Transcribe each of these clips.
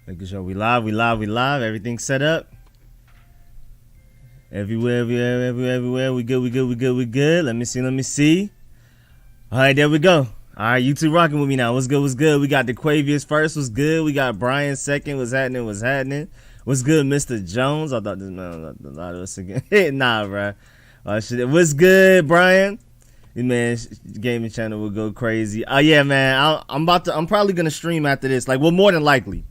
Making sure we live. Everything's set up. Everywhere. We good. Let me see. All right, there we go. All right, you two rocking with me now. What's good? We got the Quavius first. What's good? We got Brian second. What's happening? What's good, Mr. Jones? I thought this man was a lot of us again. Nah, bro. What's good, Brian? Man, gaming channel will go crazy. Yeah, man. I'm probably gonna stream after this. Like, well, more than likely.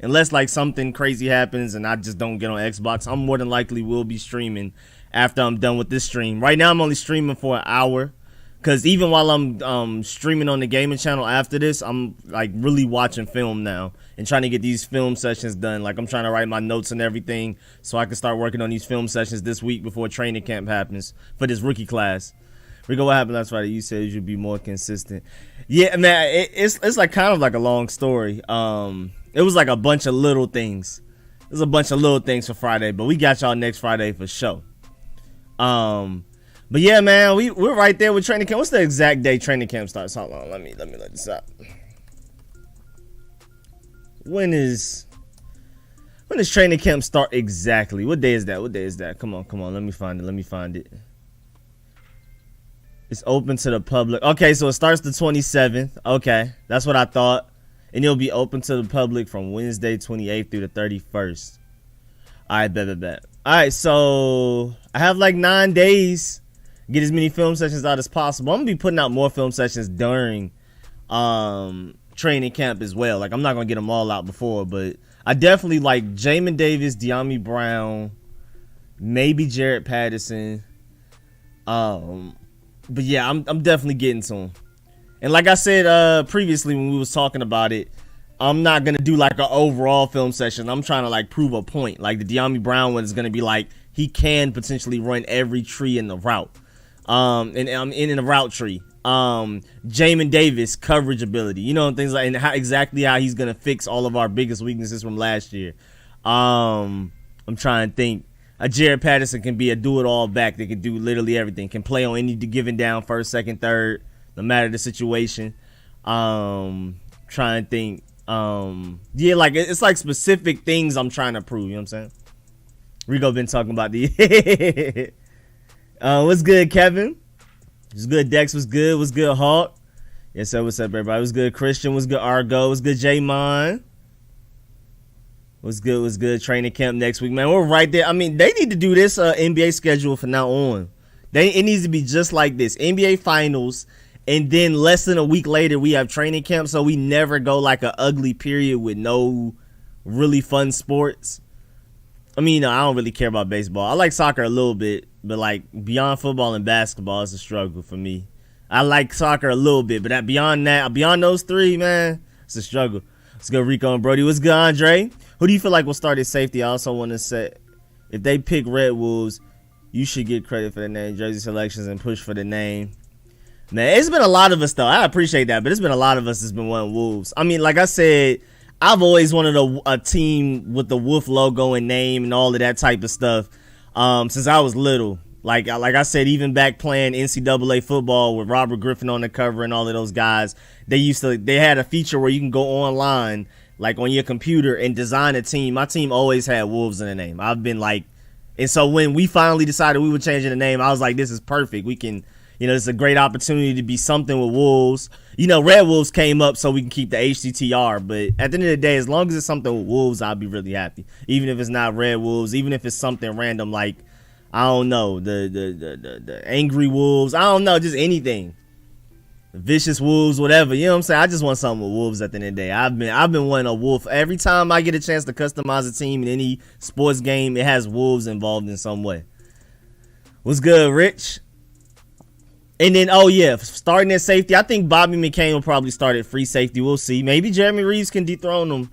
Unless like something crazy happens and I just don't get on Xbox, I'm more than likely will be streaming after I'm done with this stream. Right now I'm only streaming for an hour, because even while I'm streaming on the gaming channel after this, I'm like really watching film now and trying to get these film sessions done. Like, I'm trying to write my notes and everything so I can start working on these film sessions this week before training camp happens for this rookie class. Rico, what happened last Friday? You said you should be more consistent. Yeah, man, it's like kind of like a long story. It was like a bunch of little things. There's a bunch of little things for Friday, but we got y'all next Friday for sure. But yeah, man, we're right there with training camp. What's the exact day training camp starts? Hold on, let me let this out. When does training camp start exactly? What day is that? Come on, let me find it. It's open to the public. Okay, so it starts the 27th. Okay, that's what I thought. And it'll be open to the public from Wednesday 28th through the 31st. All right, bet. All right, so I have like 9 days. Get as many film sessions out as possible. I'm going to be putting out more film sessions during training camp as well. Like, I'm not going to get them all out before, but I definitely like Jamin Davis, De'Ami Brown, maybe Jared Patterson. But yeah, I'm definitely getting to him. And like I said previously when we was talking about it, I'm not going to do like an overall film session. I'm trying to like prove a point. Like the De'Ami Brown one is going to be like, he can potentially run every tree in the route. In the route tree. Jamin Davis coverage ability, you know, things like, and how he's going to fix all of our biggest weaknesses from last year. I'm trying to think. Jared Patterson can be a do-it-all back that can do literally everything. Can play on any given down, first, second, third, no matter the situation. Trying to think. Yeah, like it's like specific things I'm trying to prove. You know what I'm saying? Rico been talking about the. What's good, Kevin? What's good, Dex? What's good, Hawk? Yes, sir. What's up, everybody? What's good, Christian? What's good, Argo? What's good, J-Mon? What's good? Training camp next week, man. We're right there. I mean, they need to do this NBA schedule from now on. It needs to be just like this. NBA Finals, and then less than a week later, we have training camp, so we never go like an ugly period with no really fun sports. I mean, I don't really care about baseball. I like soccer a little bit, but like beyond football and basketball, it's a struggle for me. I like soccer a little bit, but beyond those three, man, it's a struggle. Let's go, Rico and Brody. What's good, Andre? Who do you feel like will start at safety? I also want to say, if they pick Red Wolves, you should get credit for the name, jersey selections, and push for the name. Man, it's been a lot of us, though. I appreciate that, but it's been a lot of us that's been wanting Wolves. I mean, like I said, I've always wanted a team with the Wolf logo and name and all of that type of stuff since I was little. Like I said, even back playing NCAA football with Robert Griffin on the cover and all of those guys, they had a feature where you can go online, like on your computer, and design a team. My team always had Wolves in the name. I've been like, and so when we finally decided we were changing the name, I was like, this is perfect. We can, you know, it's a great opportunity to be something with Wolves. You know, Red Wolves came up so we can keep the HTTR, but at the end of the day, as long as it's something with Wolves, I'll be really happy. Even if it's not Red Wolves, even if it's something random like, I don't know, the Angry Wolves, I don't know, just anything. Vicious Wolves, whatever, you know what I'm saying? I just want something with Wolves at the end of the day. I've been wanting a Wolf. Every time I get a chance to customize a team in any sports game, it has Wolves involved in some way. What's good, Rich? And then, oh yeah, starting at safety, I think Bobby McCain will probably start at free safety. We'll see. Maybe Jeremy Reeves can dethrone him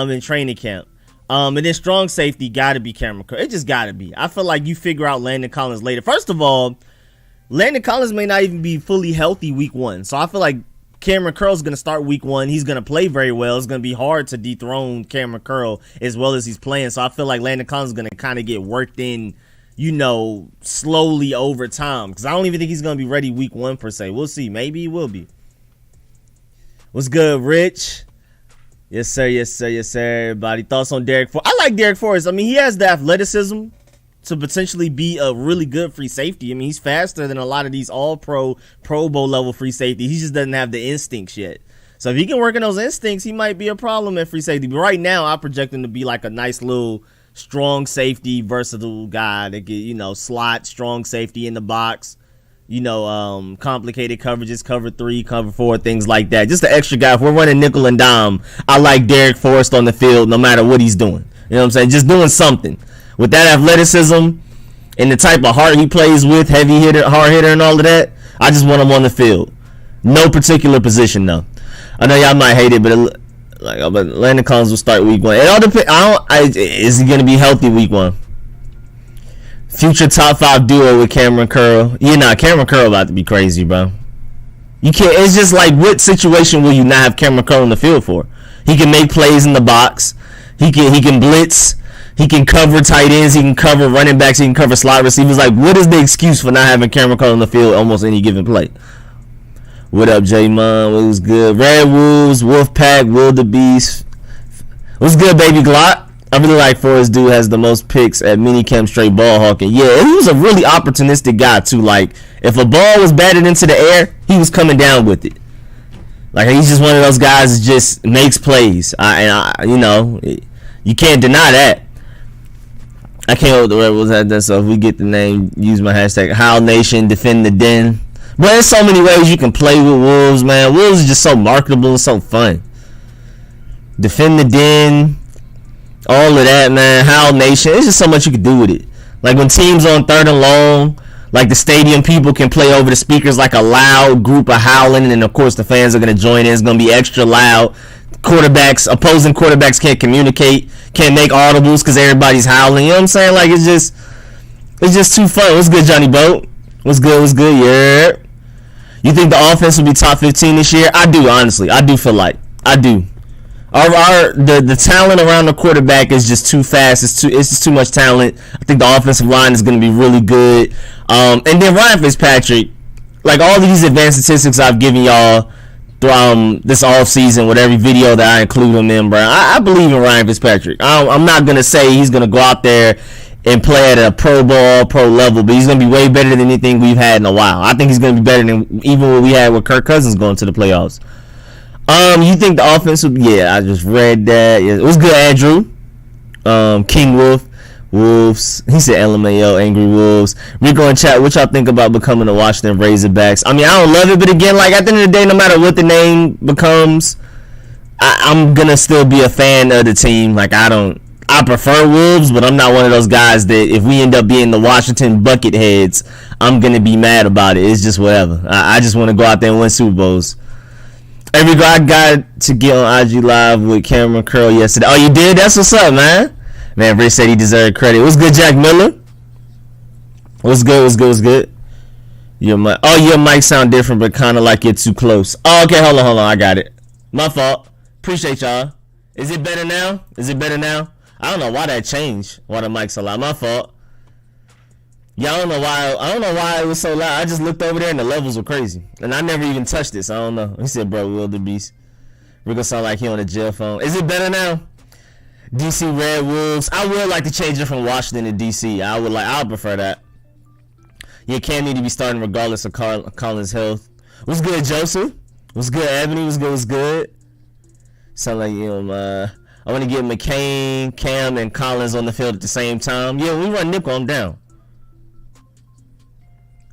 in training camp. And then strong safety gotta be Cameron Curl. It just gotta be. I feel like you figure out Landon Collins later. First of all, Landon Collins may not even be fully healthy week 1. So I feel like Cameron Curl's going to start week 1. He's going to play very well. It's going to be hard to dethrone Cameron Curl as well as he's playing. So I feel like Landon Collins is going to kind of get worked in, you know, slowly over time. Because I don't even think he's going to be ready week 1 per se. We'll see. Maybe he will be. What's good, Rich? Yes, sir. Yes, sir. Yes, sir. Everybody, thoughts on Derek Forrest? I like Derek Forrest. I mean, he has the athleticism to potentially be a really good free safety. I mean, he's faster than a lot of these all-pro, Pro Bowl level free safety. He just doesn't have the instincts yet. So if he can work on those instincts, he might be a problem at free safety. But right now, I project him to be like a nice little strong safety, versatile guy that get, slot, strong safety in the box, complicated coverages, cover 3, cover 4, things like that. Just an extra guy. If we're running nickel and dime, I like Derek Forrest on the field no matter what he's doing. You know what I'm saying? Just doing something. With that athleticism and the type of heart he plays with, heavy hitter, hard hitter, and all of that, I just want him on the field. No particular position, though. I know y'all might hate it, but Landon Collins will start week 1. It all depends. Is he gonna be healthy week 1? Future top 5 duo with Cameron Curl. Cameron Curl about to be crazy, bro. You can't. It's just like, what situation will you not have Cameron Curl in the field for? He can make plays in the box. He can blitz. He can cover tight ends. He can cover running backs. He can cover slot receivers. Like, what is the excuse for not having Cameron Curl in the field almost any given play? What up, J-Mon? What was good? Red Wolves, Wolfpack, Wildebeest. What's good, baby Glock? I really like Forrest. Dude has the most picks at minicamp, straight ball hawking. Yeah, he was a really opportunistic guy, too. Like, if a ball was batted into the air, he was coming down with it. Like, he's just one of those guys that just makes plays. You can't deny that. I can't hold the Red Wolves at that, so if we get the name, use my hashtag Howl Nation, defend the den. But there's so many ways you can play with Wolves, man. Wolves is just so marketable and so fun. Defend the den, all of that, man. Howl Nation, there's just so much you can do with it. Like when teams on 3rd and long, like the stadium people can play over the speakers like a loud group of howling, and of course the fans are going to join in. It's going to be extra loud. Opposing quarterbacks can't communicate, can't make audibles because everybody's howling. You know what I'm saying? Like, it's just too fun. What's good, Johnny Boat? What's good? Yeah. You think the offense will be top 15 this year? I do, honestly. I do feel like. I do. The talent around the quarterback is just too fast. It's just too much talent. I think the offensive line is going to be really good. And then Ryan Fitzpatrick, like all these advanced statistics I've given y'all through this offseason with every video that I include him in, bro. I believe in Ryan Fitzpatrick. I'm not going to say he's going to go out there and play at a pro level, but he's going to be way better than anything we've had in a while. I think he's going to be better than even what we had with Kirk Cousins going to the playoffs. You think the offense will be, yeah, I just read that. Yeah, it was good, Andrew. King Wolves. He said LMAO, Angry Wolves. Rico in chat, what y'all think about becoming the Washington Razorbacks? I mean, I don't love it, but again, like at the end of the day, no matter what the name becomes, I'm going to still be a fan of the team. Like, I prefer Wolves, but I'm not one of those guys that if we end up being the Washington Bucketheads, I'm going to be mad about it. It's just whatever. I just want to go out there and win Super Bowls. Every guy got to get on IG Live with Cameron Curl yesterday. Oh, you did? That's what's up, man. Man, Rich said he deserved credit. What's good, Jack Miller? What's good? Your mic sound different, but kind of like you're too close. Oh, okay, hold on. I got it. My fault. Appreciate y'all. Is it better now? I don't know why that changed. Why the mic's so loud. My fault. Yeah, I don't know why it was so loud. I just looked over there and the levels were crazy. And I never even touched this. I don't know. He said, bro, Wildebeest. Rico sound like he on a jail phone. Is it better now? DC Red Wolves. I would like to change it from Washington to DC. I would prefer that. Yeah, Cam need to be starting regardless of Collins' health. What's good, Joseph? What's good, Ebony? What's good? Sound like I want to get McCain, Cam, and Collins on the field at the same time. Yeah, when we run nickel, I'm down.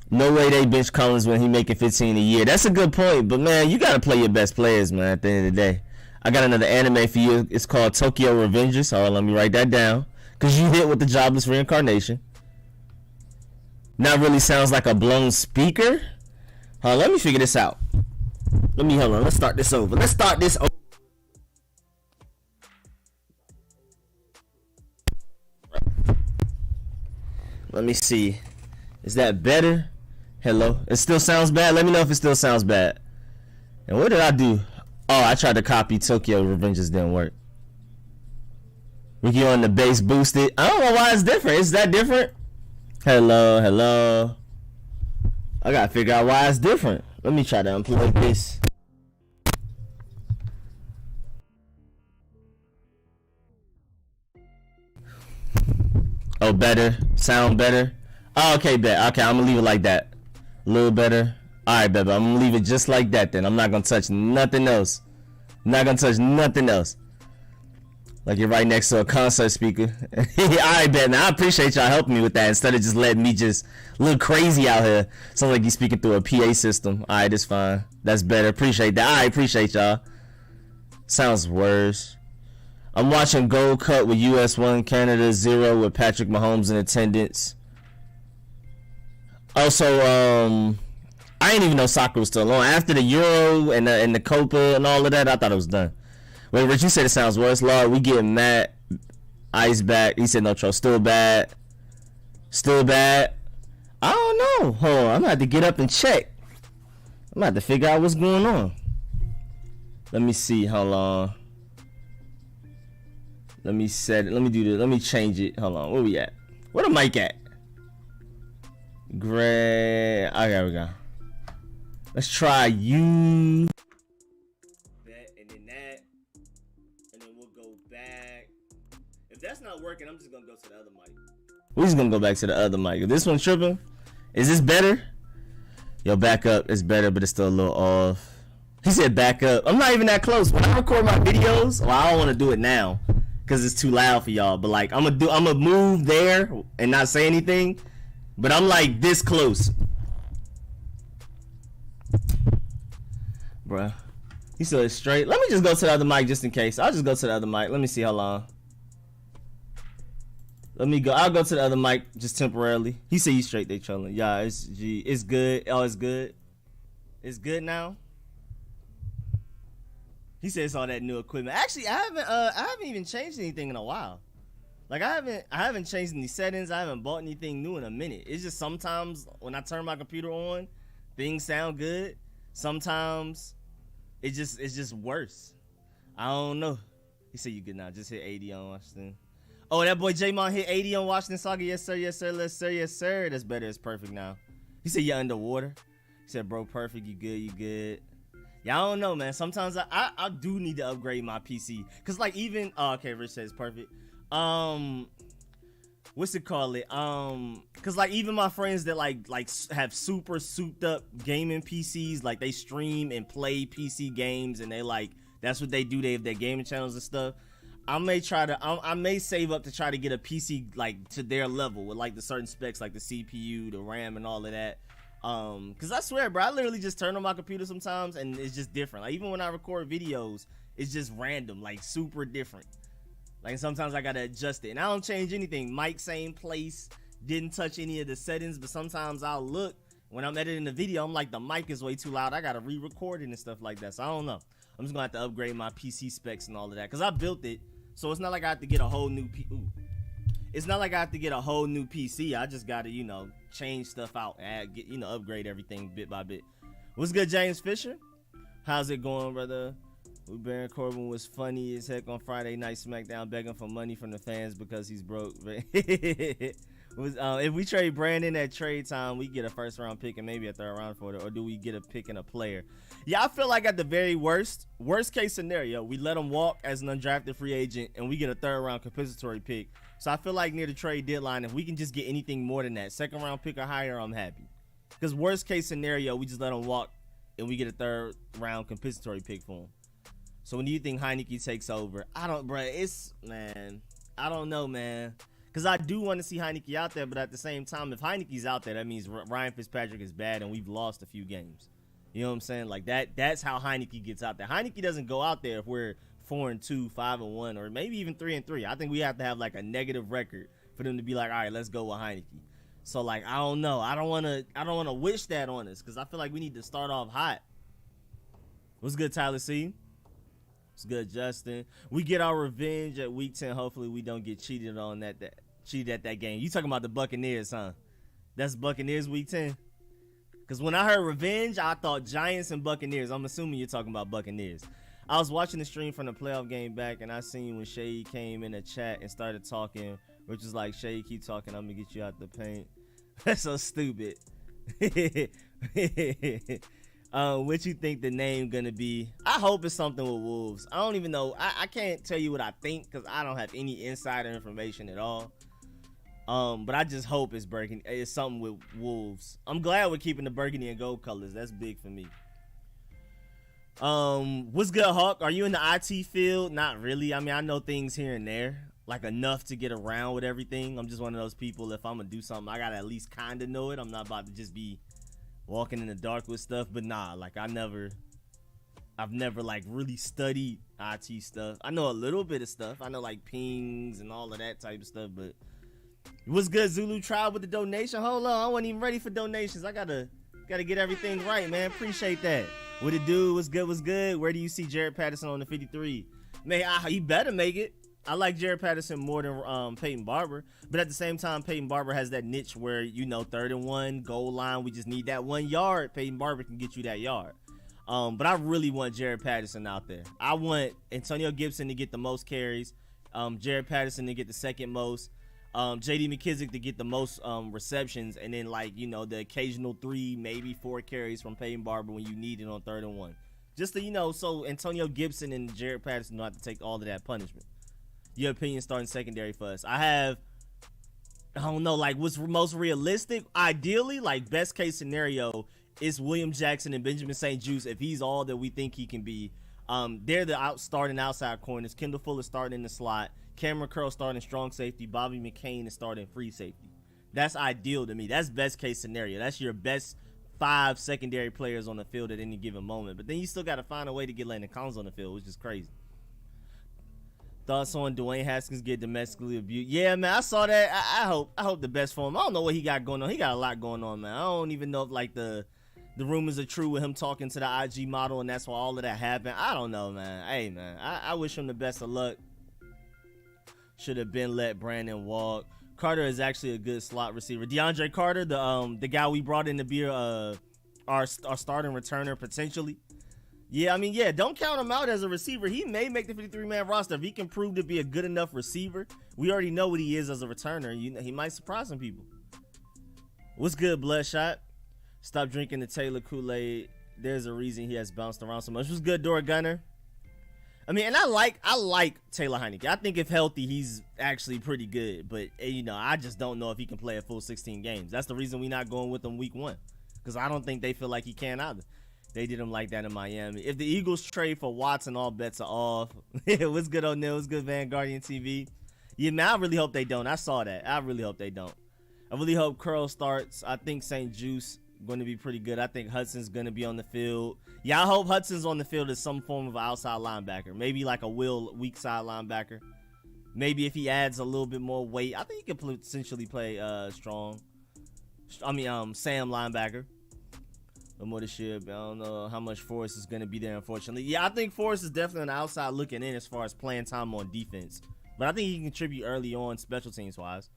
No way they bench Collins when he making 15 a year. That's a good point, but man, you gotta play your best players, man. At the end of the day, I got another anime for you. It's called Tokyo Revengers. All right, let me write that down, cause you hit with the jobless reincarnation. Not really sounds like a blown speaker. Let me figure this out. Hold on. Let's start this over. Let me see. Is that better? Hello? It still sounds bad? Let me know if it still sounds bad. And what did I do? Oh, I tried to copy Tokyo Revengers. Didn't work. Ricky on the bass boosted. I don't know why it's different. Is that different? Hello. I gotta figure out why it's different. Let me try to unplug this. Oh, better. Sound better. Oh, okay, bet. Okay, I'm gonna leave it like that. A little better. Alright, bet. I'm gonna leave it just like that then. I'm not gonna touch nothing else. Not gonna touch nothing else. Like you're right next to a concert speaker. Alright, bet. Now I appreciate y'all helping me with that instead of just letting me just look crazy out here. Sounds like you speaking through a PA system. Alright, it's fine. That's better. Appreciate that. Alright, appreciate y'all. Sounds worse. I'm watching Gold Cup with US 1, Canada 0 with Patrick Mahomes in attendance. Also, I didn't even know soccer was still on. After the Euro and the Copa and all of that, I thought it was done. Wait, Rich, you said it sounds worse. Lord, we getting Matt Ice back. He said no trust. Still bad. Still bad. I don't know. Hold on. I'm gonna have to get up and check. I'm gonna have to figure out what's going on. Let me see how long. Let me set it. Let me do this. Let me change it. Hold on. Where we at? Where the mic at? Gray. Okay, there we go. Let's try you. Bet, and then that. And then we'll go back. If that's not working, I'm just gonna go to the other mic. We're just gonna go back to the other mic. If this one's tripping, is this better? Yo, back up. It's better, but it's still a little off. He said back up. I'm not even that close. When I record my videos, well, I don't want to do it now because it's too loud for y'all. But like, I'm gonna move there and not say anything. But I'm like this close, bruh. He said it's straight. Let me just go to the other mic just in case. I'll just go to the other mic. Let me see how long. Let me go. I'll go to the other mic just temporarily. He said he's straight. They trolling. Yeah, it's good. Oh, it's good. It's good now. He said it's all that new equipment. Actually, I haven't even changed anything in a while. Like I haven't changed any settings. I haven't bought anything new in a minute. It's just sometimes when I turn my computer on, things sound good. Sometimes it's just worse. I don't know. He said you good now. Just hit 80 on Washington. Oh, that boy J-Mon hit 80 on Washington Saga. Yes sir, yes sir, yes sir, yes sir. That's better. It's perfect now. He said you're underwater. He said bro, perfect. You good? You good? Yeah, I don't know, man. Sometimes I do need to upgrade my PC. Cause like even okay, Rich says perfect. What's it called it? Cause like even my friends that like have super souped up gaming PCs, like they stream and play PC games and they like that's what they do. They have their gaming channels and stuff. I may save up to try to get a PC like to their level with like the certain specs like the CPU, the RAM, and all of that. Cause I swear, bro, I literally just turn on my computer sometimes and it's just different. Like even when I record videos, it's just random, like super different. Like sometimes I gotta adjust it, and I don't change anything. Mic same place, didn't touch any of the settings. But sometimes I'll look when I'm editing the video, I'm like the mic is way too loud. I gotta re-record it and stuff like that. So I don't know. I'm just gonna have to upgrade my PC specs and all of that because I built it, so it's not like I have to get a whole new It's not like I have to get a whole new PC. I just gotta change stuff out, upgrade everything bit by bit. What's good, James Fisher? How's it going, brother? Baron Corbin was funny as heck on Friday Night SmackDown, begging for money from the fans because he's broke. If we trade Brandon at trade time, we get a first round pick and maybe a third round for it, or do we get a pick and a player? Yeah, I feel like at the very worst case scenario, we let him walk as an undrafted free agent and we get a third round compensatory pick. So I feel like near the trade deadline, if we can just get anything more than that, second round pick or higher, I'm happy. Because worst case scenario, we just let him walk and we get a third round compensatory pick for him. So when do you think Heineke takes over? I don't know, man. Because I do want to see Heineke out there, but at the same time, if Heineke's out there, that means Ryan Fitzpatrick is bad and we've lost a few games. You know what I'm saying? Like that's how Heineke gets out there. Heineke doesn't go out there if we're 4-2, 5-1, or maybe even 3-3. I think we have to have like a negative record for them to be like, all right, let's go with Heineke. So like, I don't know. I don't want to wish that on us because I feel like we need to start off hot. What's good, Tyler C? It's good, Justin. We get our revenge at week 10. Hopefully we don't get cheated on cheated at that game. You talking about the Buccaneers, huh? That's Buccaneers week 10? Because when I heard revenge, I thought Giants and Buccaneers. I'm assuming you're talking about Buccaneers. I was watching the stream from the playoff game back, and I seen when Shay came in the chat and started talking, which is like, Shay, keep talking. I'm going to get you out the paint. That's so stupid. What you think the name gonna be? I hope it's something with Wolves. I don't even know. I can't tell you what I think because I don't have any insider information at all. But I just hope it's burgundy. It's something with wolves. I'm glad we're keeping the burgundy and gold colors. That's big for me. What's good, Hawk? Are you in the IT field? Not really. I mean, I know things here and there, like enough to get around with everything. I'm just one of those people. If I'm gonna do something, I gotta at least kind of know it. I'm not about to just be walking in the dark with stuff. But nah, like I've never like really studied IT stuff. I know a little bit of stuff. I know like pings and all of that type of stuff. But what's good, Zulu Tribe, with the donation? Hold on, I wasn't even ready for donations. I gotta get everything right, man. Appreciate that. What it do? What's good? What's good? Where do you see Jared Patterson on the 53? Man, he better make it. I like Jared Patterson more than Peyton Barber, but at the same time, Peyton Barber has that niche where, you know, 3rd and 1, goal line, we just need that 1 yard. Peyton Barber can get you that yard. But I really want Jared Patterson out there. I want Antonio Gibson to get the most carries, Jared Patterson to get the second most, JD McKissick to get the most receptions, and then, like, you know, the occasional 3, maybe 4 carries from Peyton Barber when you need it on 3rd and 1. Just to, you know, so Antonio Gibson and Jared Patterson don't have to take all of that punishment. Your opinion starting secondary for us? I don't know, like, what's most realistic? Ideally, like, best case scenario is William Jackson and Benjamin St-Juste, if he's all that we think he can be. They're the starting outside corners. Kendall Fuller starting in the slot. Cameron Curl starting strong safety. Bobby McCain is starting free safety. That's ideal to me. That's best case scenario. That's your best 5 secondary players on the field at any given moment. But then you still got to find a way to get Landon Collins on the field, which is crazy. Thoughts on Dwayne Haskins get domestically abused? Yeah, man, I saw that. I hope the best for him. I don't know what he got going on. He got a lot going on, man. I don't even know if, like, the rumors are true with him talking to the IG model and that's why all of that happened. I don't know, man. Hey, man, I wish him the best of luck. Should have been let Brandon walk. Carter is actually a good slot receiver. DeAndre Carter, the guy we brought in to be our starting returner potentially. Yeah, I mean, yeah, don't count him out as a receiver. He may make the 53-man roster if he can prove to be a good enough receiver. We already know what he is as a returner. You know, he might surprise some people. What's good, Bloodshot? Stop drinking the Taylor Kool-Aid. There's a reason he has bounced around so much. What's good, Dora Gunner? I mean, and I like Taylor Heineke. I think if healthy, he's actually pretty good. But, you know, I just don't know if he can play a full 16 games. That's the reason we're not going with him week 1. Because I don't think they feel like he can either. They did him like that in Miami. If the Eagles trade for Watson, all bets are off. What's good, O'Neal? What's good, Vanguardian TV? Yeah, man, I really hope they don't. I saw that. I really hope they don't. I really hope Curl starts. I think St-Juste going to be pretty good. I think Hudson's going to be on the field. Yeah, I hope Hudson's on the field as some form of an outside linebacker. Maybe like a weak side linebacker. Maybe if he adds a little bit more weight, I think he could potentially play Sam linebacker. The mothership. I don't know how much Forrest is going to be there, unfortunately. Yeah, I think Forrest is definitely on the outside looking in as far as playing time on defense. But I think he can contribute early on special teams wise.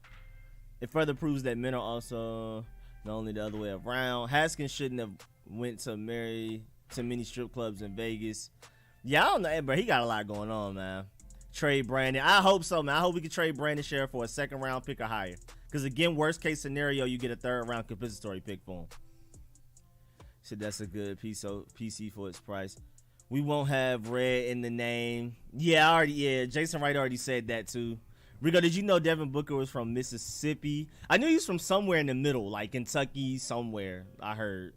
It further proves that men are also not only the other way around. Haskins shouldn't have went to many strip clubs in Vegas. Yeah, I don't know, but he got a lot going on, man. Trade Brandon. I hope so, man. I hope we can trade Brandon Scherff for a 2nd round pick or higher. Because again, worst case scenario, you get a 3rd round compensatory pick for him. So that's a good PC for its price. We won't have red in the name. Yeah, Jason Wright already said that too. Rico, did you know Devin Booker was from Mississippi? I knew he was from somewhere in the middle, like Kentucky, somewhere, I heard.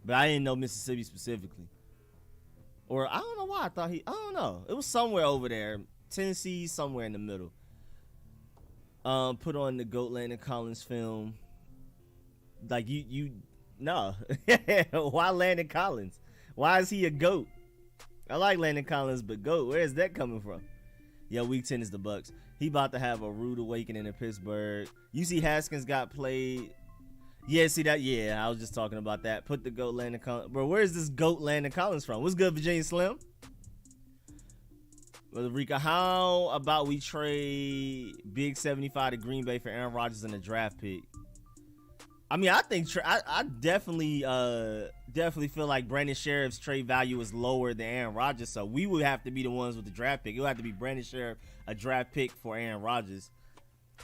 But I didn't know Mississippi specifically. Or I don't know why I don't know. It was somewhere over there. Tennessee, somewhere in the middle. Put on the GOAT Landon Collins film. Like no. Why Landon Collins? Why is he a GOAT? I like Landon Collins, but GOAT, where is that coming from? Yeah, week 10 is the Bucks. He about to have a rude awakening in Pittsburgh. You see Haskins got played. Yeah, see that? Yeah, I was just talking about that. Put the GOAT Landon Collins. Bro, where is this GOAT Landon Collins from? What's good, Virginia Slim? Well, Rico, how about we trade Big 75 to Green Bay for Aaron Rodgers and a draft pick? I mean, I think I definitely feel like Brandon Sheriff's trade value is lower than Aaron Rodgers, so we would have to be the ones with the draft pick. It would have to be Brandon Sheriff, a draft pick for Aaron Rodgers.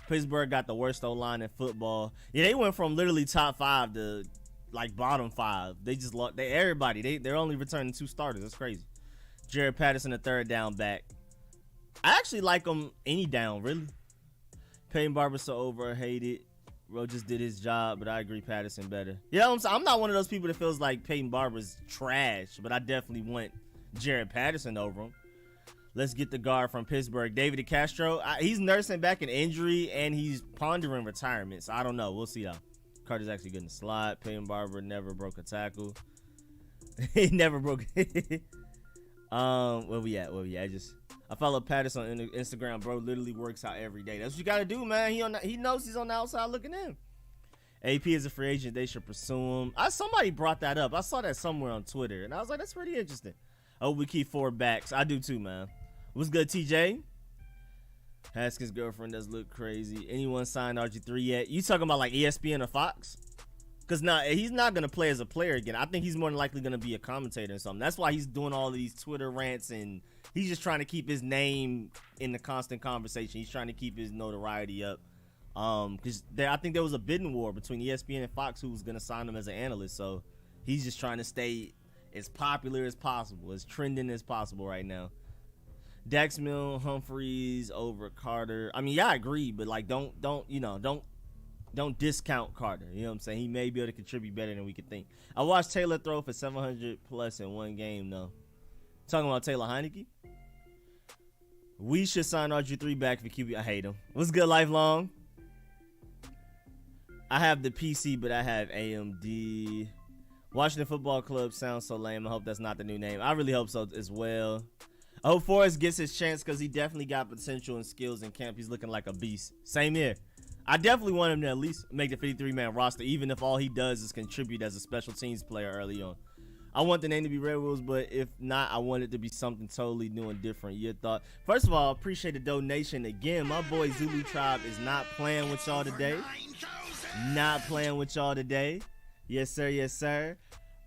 Pittsburgh got the worst O-line in football. Yeah, they went from literally top 5 to like bottom 5. They just lost everybody. They're only returning 2 starters. That's crazy. Jared Patterson, a 3rd down back. I actually like him any down, really. Peyton Barber so overhated. Bro just did his job, but I agree Patterson better. Yeah, I'm not one of those people that feels like Peyton Barber's trash, but I definitely want Jared Patterson over him. Let's get the guard from Pittsburgh, David Castro. He's nursing back an injury and he's pondering retirement, so I don't know. We'll see though. Carter's actually good in the slot. Peyton Barber never broke a tackle. He never broke. Where we at? I follow Patterson on Instagram, bro. Literally works out every day. That's what you gotta do, man. He knows he's on the outside looking in. AP is a free agent. They should pursue him. Somebody brought that up. I saw that somewhere on Twitter, and I was like, that's pretty interesting. Oh, we keep 4 backs. I do too, man. What's good, TJ? Haskins' girlfriend does look crazy. Anyone signed RG3 yet? You talking about like ESPN or Fox? Because he's not going to play as a player again. I think he's more than likely going to be a commentator or something. That's why he's doing all of these Twitter rants, and he's just trying to keep his name in the constant conversation. He's trying to keep his notoriety up. Because I think there was a bidding war between ESPN and Fox who was going to sign him as an analyst. So he's just trying to stay as popular as possible, as trending as possible right now. Dax Mill, Humphreys over Carter. I mean, yeah, I agree, but like, don't discount Carter. You know what I'm saying? He may be able to contribute better than we could think. I watched Taylor throw for 700 plus in one game, though. Talking about Taylor Heineke. We should sign RG3 back for QB. I hate him. What's good, Lifelong? I have the PC, but I have AMD. Washington Football Club sounds so lame. I hope that's not the new name. I really hope so as well. I hope Forrest gets his chance because he definitely got potential and skills in camp. He's looking like a beast. Same here. I definitely want him to at least make the 53-man roster, even if all he does is contribute as a special teams player early on. I want the name to be Red Wolves, but if not, I want it to be something totally new and different. Your thought? First of all, appreciate the donation. Again, my boy Zulu Tribe is not playing with y'all today. Not playing with y'all today. Yes, sir. Yes, sir.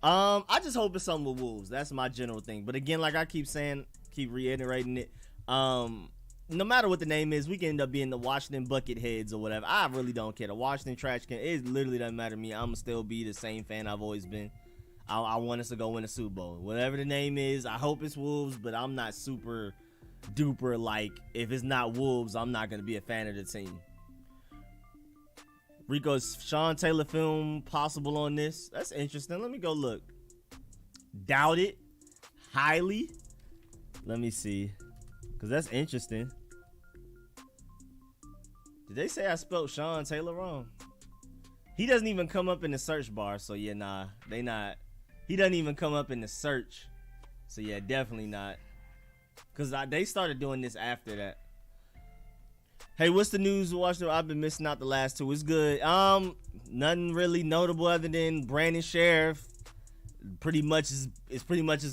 I just hope it's something with Wolves. That's my general thing. But again, like I keep saying, keep reiterating it. No matter what the name is, we can end up being the Washington Bucketheads or whatever. I really don't care. The Washington Trash Can. It literally doesn't matter to me. I'm going to still be the same fan I've always been. I want us to go win a Super Bowl. Whatever the name is, I hope it's Wolves, but I'm not super duper like, if it's not Wolves, I'm not going to be a fan of the team. Rico's Sean Taylor film possible on this. That's interesting. Let me go look. Doubt it. Highly. Let me see. Because that's interesting. Did they say I spelled Sean Taylor wrong? He doesn't even come up in the search bar. So yeah, nah. They not. He doesn't even come up in the search. So yeah, definitely not. Because they started doing this after that. Hey, what's the news, Washington? I've been missing out the last 2. It's good. Nothing really notable other than Brandon Scherff. Pretty much as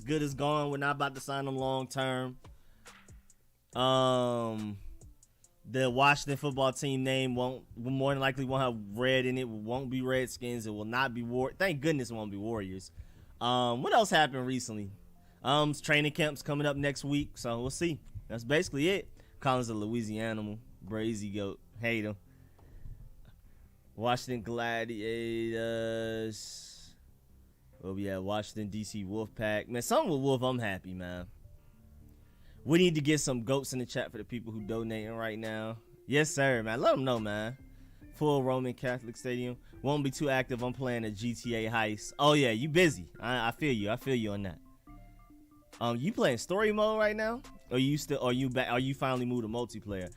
good as gone. We're not about to sign him long term. The Washington football team name more than likely won't have red in it. It won't be Redskins. It will not be Thank goodness it won't be Warriors. What else happened recently? Training camp's coming up next week, so we'll see. That's basically it. Collins a Louisiana. Brazy goat. Hate him. Washington Gladiators. Oh yeah, Washington DC Wolfpack. Man, something with Wolf, I'm happy, man. We need to get some goats in the chat for the people who donating right now. Yes, sir, man. Let them know, man. Full Roman Catholic Stadium. Won't be too active. I'm playing a GTA heist. Oh yeah, you busy. I feel you. I feel you on that. You playing story mode right now? Or you finally moved to multiplayer?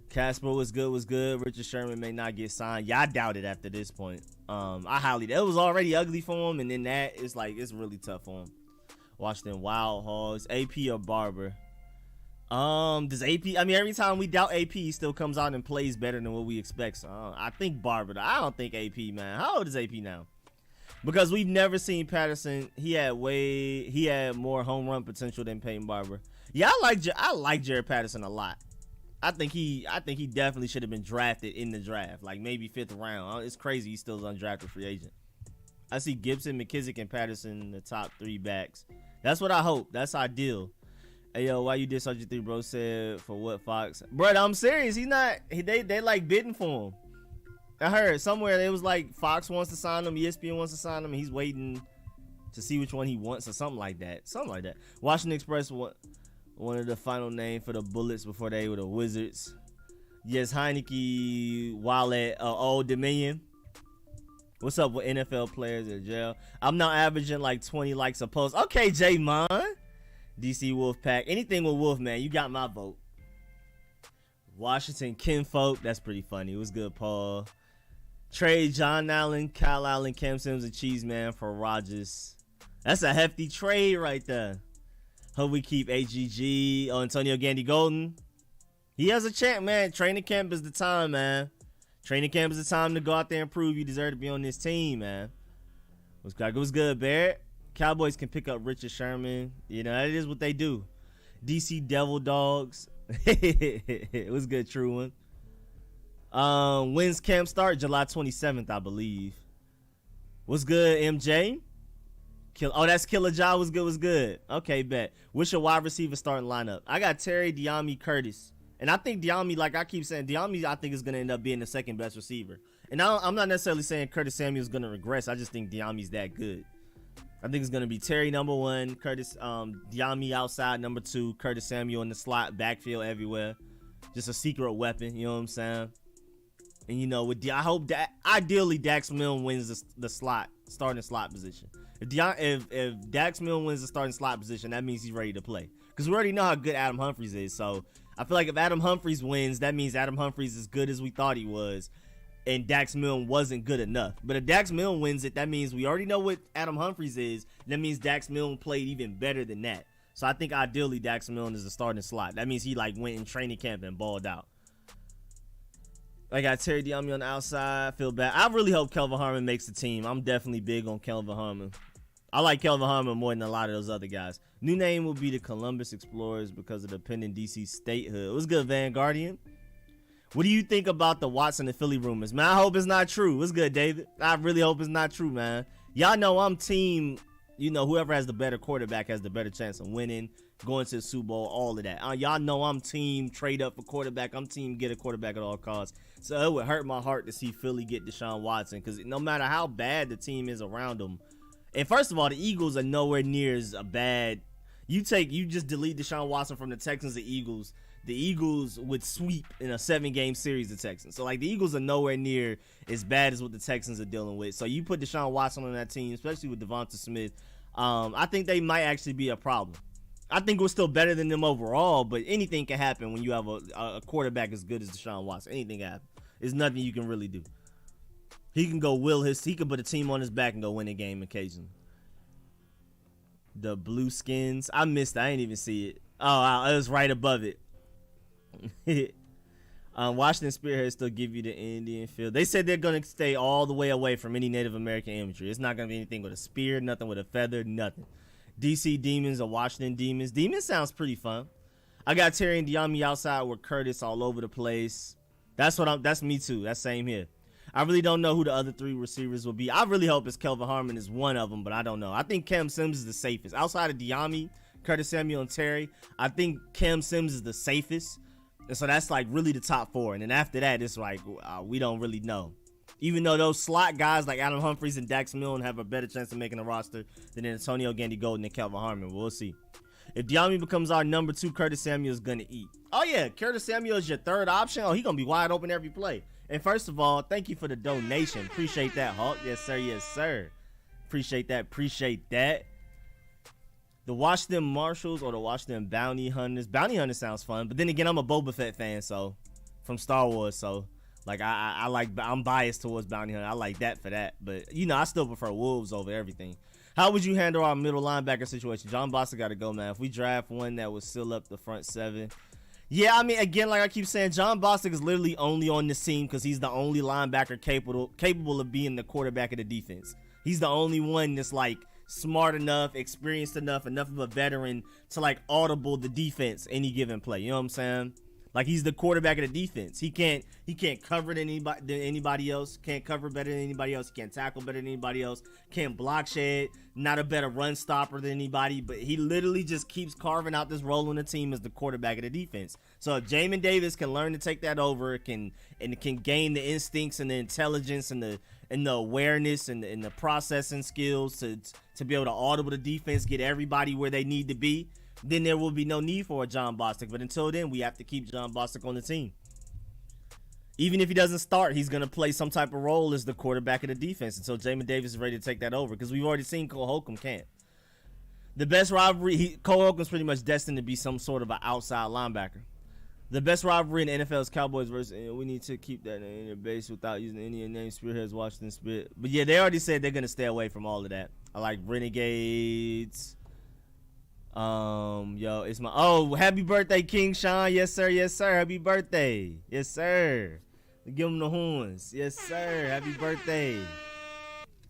Casper was good. Richard Sherman may not get signed. Yeah, I doubt it after this point. It was already ugly for him, and then that it's really tough for him. Washington Wild Hogs, AP or Barber? Does AP? I mean, every time we doubt AP, he still comes out and plays better than what we expect. So I think Barber. I don't think AP, man. How old is AP now? Because we've never seen Patterson. He had more home run potential than Peyton Barber. Yeah, I like Jared Patterson a lot. I think he definitely should have been drafted in the draft, like maybe 5th round. It's crazy he's still an undrafted free agent. I see Gibson, McKissick, and Patterson the top 3 backs. That's what I hope. That's ideal. Hey yo, why you did such a thing, bro? Said for what, Fox? Bro, I'm serious. He's not. They like bidding for him. I heard somewhere it was like Fox wants to sign him, ESPN wants to sign him, and he's waiting to see which one he wants or something like that. Washington Express wanted the final name for the Bullets before they were the Wizards. Yes, Heineke, Wallet, Old Dominion. What's up with NFL players in jail? I'm now averaging like 20 likes a post. Okay, J Mon. DC Wolfpack. Anything with Wolf, man. You got my vote. Washington Kinfolk. That's pretty funny. It was good, Paul. Trade John Allen, Kyle Allen, Cam Sims, and Cheeseman for Rodgers. That's a hefty trade right there. Hope we keep AGG. Oh, Antonio Gandy Golden. He has a chance, man. Training camp is the time, man. Training camp is the time to go out there and prove you deserve to be on this team, man. What's good, Barrett? Cowboys can pick up Richard Sherman. You know, that is what they do. DC Devil Dogs. It was good, true one. When's camp start? July 27th, I believe. What's good, MJ? That's Killer Jaw. Was good. Okay, bet. What's your wide receiver starting lineup? I got Terry, Diami, Curtis. And I think Diami, like I keep saying, Diami I think is going to end up being the second best receiver. And I'm not necessarily saying Curtis Samuel is going to regress. I just think Diami's that good. I think it's going to be Terry number one, Diami outside number two, Curtis Samuel in the slot, backfield everywhere. Just a secret weapon, you know what I'm saying? And you know, I hope that ideally Dax Milne wins the slot, starting slot position. If Dax Milne wins the starting slot position, that means he's ready to play. Because we already know how good Adam Humphries is. So I feel like if Adam Humphries wins, that means Adam Humphries is as good as we thought he was, and Dax Milne wasn't good enough. But if Dax Milne wins it, that means we already know what Adam Humphries is. That means Dax Milne played even better than that. So I think ideally Dax Milne is the starting slot. That means he like went in training camp and balled out. I got Terry Diami on the outside. I feel bad. I really hope Kelvin Harmon makes the team. I'm definitely big on Kelvin Harmon. I like Kelvin Harmon more than a lot of those other guys. New name will be the Columbus Explorers because of the pending DC statehood. What's good, Vanguardian? What do you think about the Watson and Philly rumors? Man, I hope it's not true. What's good, David? I really hope it's not true, man. Y'all know I'm team, you know, whoever has the better quarterback has the better chance of winning, going to the Super Bowl, all of that. Y'all know I'm team trade up for quarterback. I'm team get a quarterback at all costs. So it would hurt my heart to see Philly get Deshaun Watson, because no matter how bad the team is around them, and first of all, the Eagles are nowhere near as a bad. You just delete Deshaun Watson from the Texans, the Eagles would sweep in a 7-game series the Texans. So like the Eagles are nowhere near as bad as what the Texans are dealing with. So you put Deshaun Watson on that team, especially with Devonta Smith. I think they might actually be a problem. I think we're still better than them overall, but anything can happen when you have a quarterback as good as Deshaun Watson. Anything can happen. There's nothing you can really do. He can he can put a team on his back and go win a game occasionally. The Blue Skins. I missed it. I didn't even see it. Oh, it was right above it. Washington Spearheads still give you the Indian feel. They said they're going to stay all the way away from any Native American imagery. It's not going to be anything with a spear, nothing with a feather, nothing. DC Demons or Washington Demons. Demons sounds pretty fun. I got Terry and Diami outside with Curtis all over the place. That's me too. That's same here. I really don't know who the other three receivers will be. I really hope it's Kelvin Harmon is one of them, but I don't know. I think Cam Sims is the safest. Outside of Diami, Curtis Samuel, and Terry, I think Cam Sims is the safest. And so that's like really the top four. And then after that, it's like we don't really know. Even though those slot guys like Adam Humphries and Dax Milne have a better chance of making the roster than Antonio Gandy Golden and Kelvin Harmon. We'll see. If Diami becomes our number 2, Curtis Samuel is going to eat. Oh, yeah. Curtis Samuel is your third option. Oh, he's going to be wide open every play. And first of all, thank you for the donation. Appreciate that, Hawk. Yes, sir. Yes, sir. Appreciate that. Appreciate that. The Washington Marshals or the Washington Bounty Hunters. Bounty Hunters sounds fun. But then again, I'm a Boba Fett fan, so from Star Wars. So, like, I'm biased towards Bounty Hunter. I like that for that. But, you know, I still prefer Wolves over everything. How would you handle our middle linebacker situation? John Bostic got to go, man. If we draft one that would seal up the front 7. Yeah, I mean, again, like I keep saying, John Bostic is literally only on this team because he's the only linebacker capable of being the quarterback of the defense. He's the only one that's, like, smart enough, experienced enough of a veteran to, like, audible the defense any given play. You know what I'm saying? Like, he's the quarterback of the defense. He can't cover than anybody else. Can't cover better than anybody else. Can't tackle better than anybody else. Can't block shed. Not a better run stopper than anybody. But he literally just keeps carving out this role on the team as the quarterback of the defense. So if Jamin Davis can learn to take that over, can gain the instincts and the intelligence and the awareness and the processing skills to be able to audible the defense, get everybody where they need to be, then there will be no need for a John Bostic. But until then, we have to keep John Bostic on the team. Even if he doesn't start, he's gonna play some type of role as the quarterback of the defense until Jamin Davis is ready to take that over. Because we've already seen Cole Holcomb can't. The best rivalry, Cole Holcomb's pretty much destined to be some sort of an outside linebacker. The best rivalry in the NFL is Cowboys versus. We need to keep that in your base without using any name. Spearheads, Washington Spirit. But yeah, they already said they're gonna stay away from all of that. I like Renegades. Yo, it's my happy birthday, King Sean. Yes, sir. Yes, sir. Happy birthday. Yes, sir. Give him the horns. Yes, sir. Happy birthday.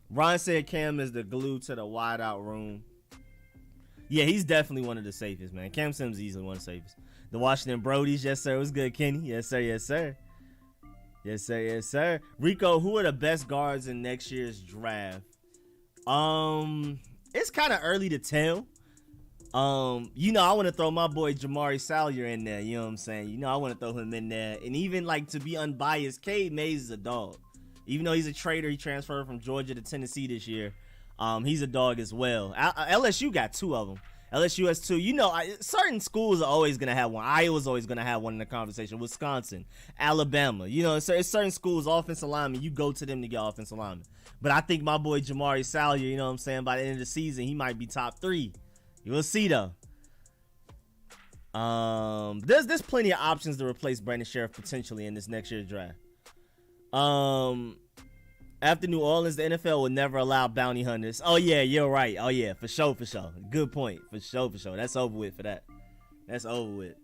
Ron said Cam is the glue to the wide out room. Yeah, he's definitely one of the safest, man. Cam Sims is easily one of the safest. The Washington Brodies, yes, sir. What's good, Kenny? Yes, sir. Yes, sir. Yes, sir. Yes, sir. Rico, who are the best guards in next year's draft? It's kind of early to tell. I want to throw my boy Jamari Salyer in there. You know what I'm saying? I want to throw him in there. And even like to be unbiased, Cade Mays is a dog. Even though he's a trader, he transferred from Georgia to Tennessee this year. He's a dog as well. LSU got two of them. LSU has two. Certain schools are always going to have one. Iowa's always going to have one in the conversation. Wisconsin, Alabama. It's certain schools, offensive linemen, you go to them to get offensive linemen. But I think my boy Jamari Salyer, you know what I'm saying, by the end of the season, he might be top 3. You will see, though. There's plenty of options to replace Brandon Scherff potentially in this next year's draft. After New Orleans, the NFL would never allow bounty hunters. Oh, yeah, you're right. Oh, yeah, for sure. Good point. For sure. That's over with for that. That's over with.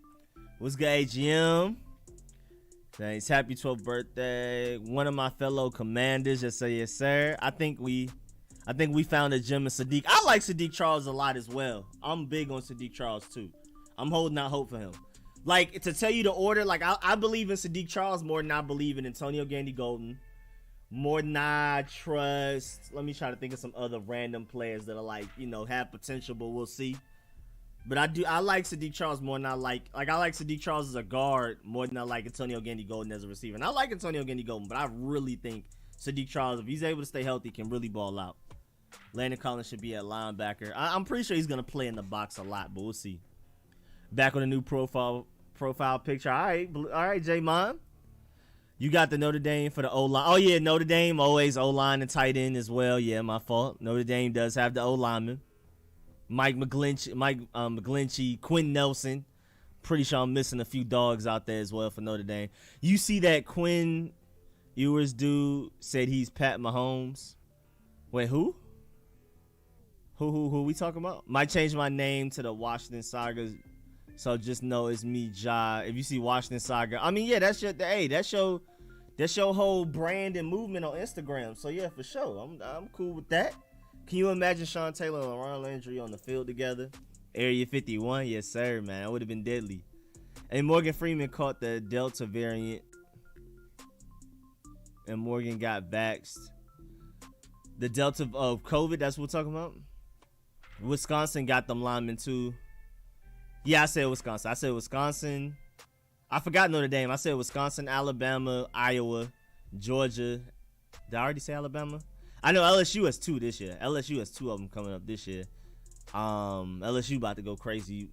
What's good, AGM? Thanks. Happy 12th birthday. One of my fellow commanders. Just say yes, sir. I think we found a gem in Sadiq. I like Sadiq Charles a lot as well. I'm big on Sadiq Charles, too. I'm holding out hope for him. Like, to tell you the order, like, I believe in Sadiq Charles more than I believe in Antonio Gandy-Golden. More than I trust. Let me try to think of some other random players that are like, have potential, but we'll see. But I like Sadiq Charles more than I like Sadiq Charles as a guard more than I like Antonio Gandy-Golden as a receiver. And I like Antonio Gandy-Golden, but I really think Sadiq Charles, if he's able to stay healthy, can really ball out. Landon Collins should be at linebacker. I'm pretty sure he's going to play in the box a lot, but we'll see. Back on a new profile picture. All right, J-Mon. You got the Notre Dame for the O-line. Oh, yeah, Notre Dame, always O-line and tight end as well. Yeah, my fault. Notre Dame does have the O-lineman. Mike McGlinchey, Quinn Nelson. Pretty sure I'm missing a few dogs out there as well for Notre Dame. You see that Quinn Ewers dude said he's Pat Mahomes. Wait, who? Who we talking about? Might change my name to the Washington Saga, so just know it's me, Ja. If you see Washington Saga, I mean, yeah, that's your whole brand and movement on Instagram. So yeah, for sure, I'm cool with that. Can you imagine Sean Taylor and Ron Landry on the field together? Area 51, yes sir, man, that would have been deadly. And Morgan Freeman caught the Delta variant, and Morgan got vaxxed. The Delta of COVID, that's what we're talking about. Wisconsin got them linemen too. Yeah, I said Wisconsin. I forgot Notre Dame. I said Wisconsin, Alabama, Iowa, Georgia. Did I already say Alabama? I know LSU has 2 this year. LSU has 2 of them coming up this year. LSU about to go crazy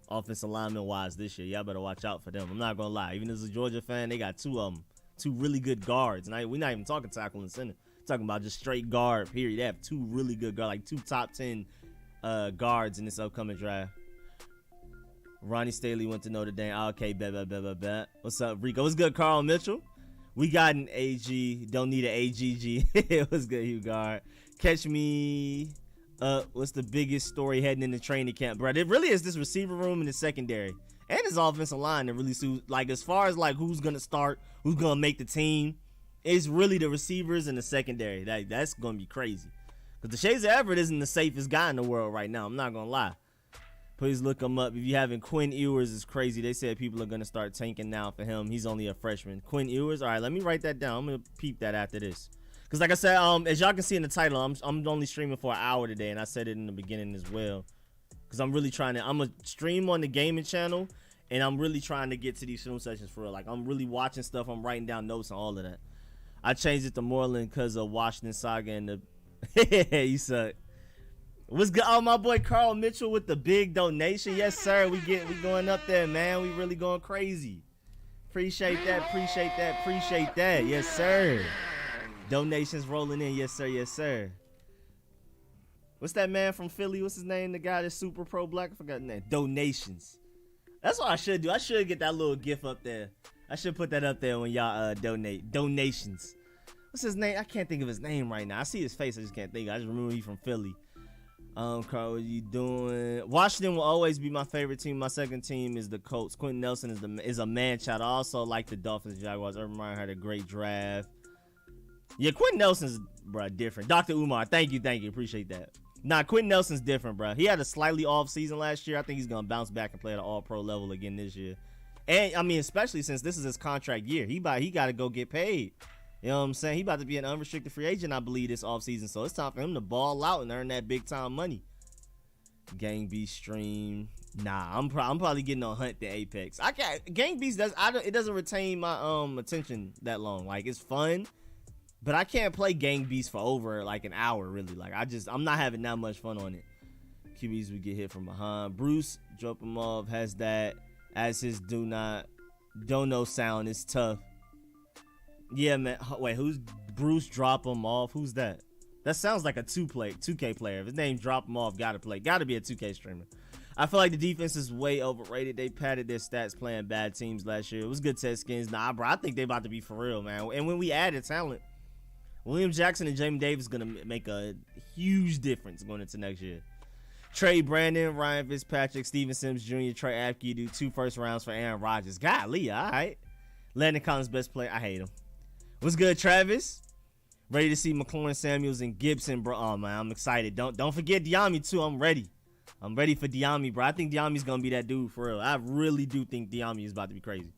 offensive lineman wise this year. Y'all better watch out for them. I'm not gonna lie. Even as a Georgia fan, they got 2 of them. 2 really good guards. And we're not even talking tackle and center. We're talking about just straight guard, period. They have 2 really good guards, like 2 top 10 guards in this upcoming draft. Ronnie Staley went to Notre Dame. Okay, bet. What's up, Rico? What's good, Carl Mitchell? We got an AG. Don't need an AGG. What's good, Hugh Guard? Catch me up. What's the biggest story heading into training camp, bro? It really is this receiver room and the secondary and his offensive line that really suits. Like, as far as like who's gonna start, who's gonna make the team, it's really the receivers and the secondary. That's gonna be crazy. Because the Shazer Everett isn't the safest guy in the world right now. I'm not gonna lie. Please look him up. If you haven't, Quinn Ewers is crazy. They said people are going to start tanking now for him. He's only a freshman. Quinn Ewers. All right, let me write that down. I'm going to peep that after this. Because like I said, as y'all can see in the title, I'm only streaming for an hour today. And I said it in the beginning as well. Because I'm really trying to, I'm going to stream on the gaming channel. And I'm really trying to get to these film sessions for real. Like, I'm really watching stuff. I'm writing down notes and all of that. I changed it to Moreland because of Washington Saga and the... You suck. What's good? Oh, my boy Carl Mitchell with the big donation. Yes, sir. We going up there, man. We really going crazy. Appreciate that. Yes, sir. Donations rolling in. Yes, sir. Yes, sir. What's that man from Philly? What's his name? The guy that's super pro black? I forgot his name. Donations. That's what I should do. I should get that little gif up there. I should put that up there when y'all donate. Donations. What's his name? I can't think of his name right now. I see his face. I just can't think. I just remember he's from Philly. Carl, what you doing? Washington will always be my favorite team. My second team is the Colts. Quentin Nelson is a man child. I also like the Dolphins, Jaguars. Urban Meyer had a great draft. Yeah, Quentin Nelson's, bro, different. Dr. Umar, thank you. Appreciate that. Nah, Quentin Nelson's different, bro. He had a slightly off season last year. I think he's gonna bounce back and play at an all-pro level again this year. And I mean, especially since this is his contract year, he got to go get paid. You know what I'm saying? He about to be an unrestricted free agent, I believe, this offseason. So it's time for him to ball out and earn that big time money. Gang Beast stream. Nah, I'm probably getting on Hunt the Apex. I can't. Gang Beast it doesn't retain my attention that long. Like, it's fun. But I can't play Gang Beast for over like an hour, really. Like, I'm not having that much fun on it. QBs would get hit from behind. Bruce, drop him off, has that as his don't know sound. It's tough. Yeah, man. Wait, who's Bruce? Drop him off. Who's that? That sounds like a 2K player. If his name drop him off, gotta be a 2K streamer. I feel like the defense is way overrated. They padded their stats playing bad teams last year. It was good test skins. Nah, bro, I think they about to be for real, man. And when we added talent, William Jackson and Jamin Davis gonna make a huge difference going into next year. Trey Brandon, Ryan Fitzpatrick, Steven Sims Jr., Trey Apke do 2 first rounds for Aaron Rodgers. Golly, all right. Landon Collins, best player. I hate him. What's good, Travis? Ready to see McLaurin, Samuels, and Gibson, bro. Oh man, I'm excited. Don't forget Diami too. I'm ready for Diami, bro. I think Diami's gonna be that dude for real. I really do think Diami is about to be crazy.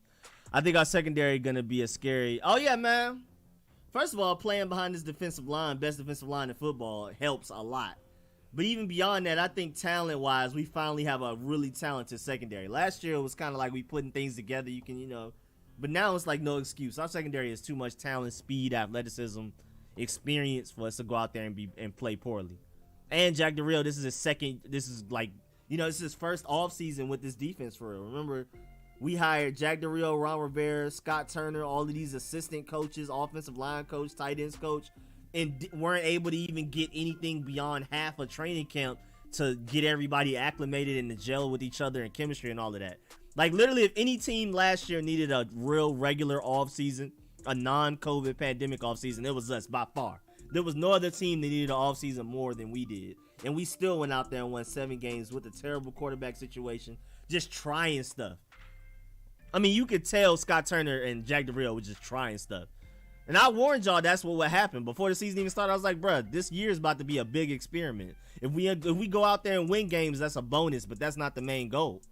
I think our secondary gonna be a scary. Oh yeah, man. First of all, playing behind this defensive line, best defensive line in football, helps a lot. But even beyond that, I think talent-wise, we finally have a really talented secondary. Last year, it was kind of like we putting things together. You can, but now it's like no excuse. Our secondary is too much talent, speed, athleticism, experience for us to go out there and play poorly. And Jack Del Rio, this is his first off season with this defense for real. Remember, we hired Jack Del Rio, Ron Rivera, Scott Turner, all of these assistant coaches, offensive line coach, tight ends coach, and weren't able to even get anything beyond half a training camp to get everybody acclimated and to gel with each other and chemistry and all of that. Like, literally, if any team last year needed a real regular offseason, a non-COVID pandemic offseason, it was us by far. There was no other team that needed an offseason more than we did. And we still went out there and won 7 games with a terrible quarterback situation, just trying stuff. I mean, you could tell Scott Turner and Jack Del Rio were just trying stuff. And I warned y'all that's what would happen. Before the season even started, I was like, bruh, this year is about to be a big experiment. If we go out there and win games, that's a bonus, but that's not the main goal.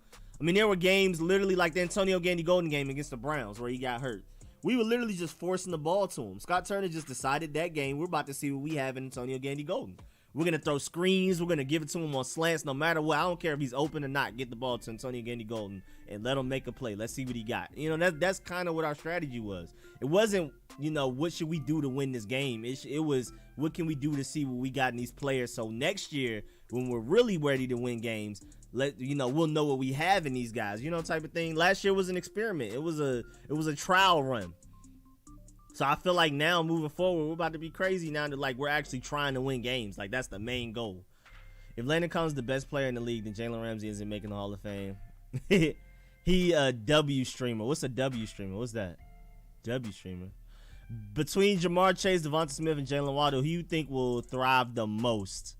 I mean, there were games literally like the Antonio Gandy Golden game against the Browns where he got hurt. We were literally just forcing the ball to him. Scott Turner just decided that game, we're about to see what we have in Antonio Gandy Golden. We're going to throw screens. We're going to give it to him on slants no matter what. I don't care if he's open or not. Get the ball to Antonio Gandy Golden and let him make a play. Let's see what he got. That's kind of what our strategy was. It wasn't, what should we do to win this game? It was, what can we do to see what we got in these players? So next year, when we're really ready to win games, we'll know what we have in these guys, type of thing. Last year was an experiment. It was a trial run. So I feel like now moving forward, we're about to be crazy now that we're actually trying to win games. Like, that's the main goal. If Landon Collins is the best player in the league, then Jalen Ramsey isn't making the Hall of Fame. He a W streamer. What's a W streamer? What's that? W streamer. Between Jamar Chase, Devonta Smith, and Jalen Waddle, who you think will thrive the most?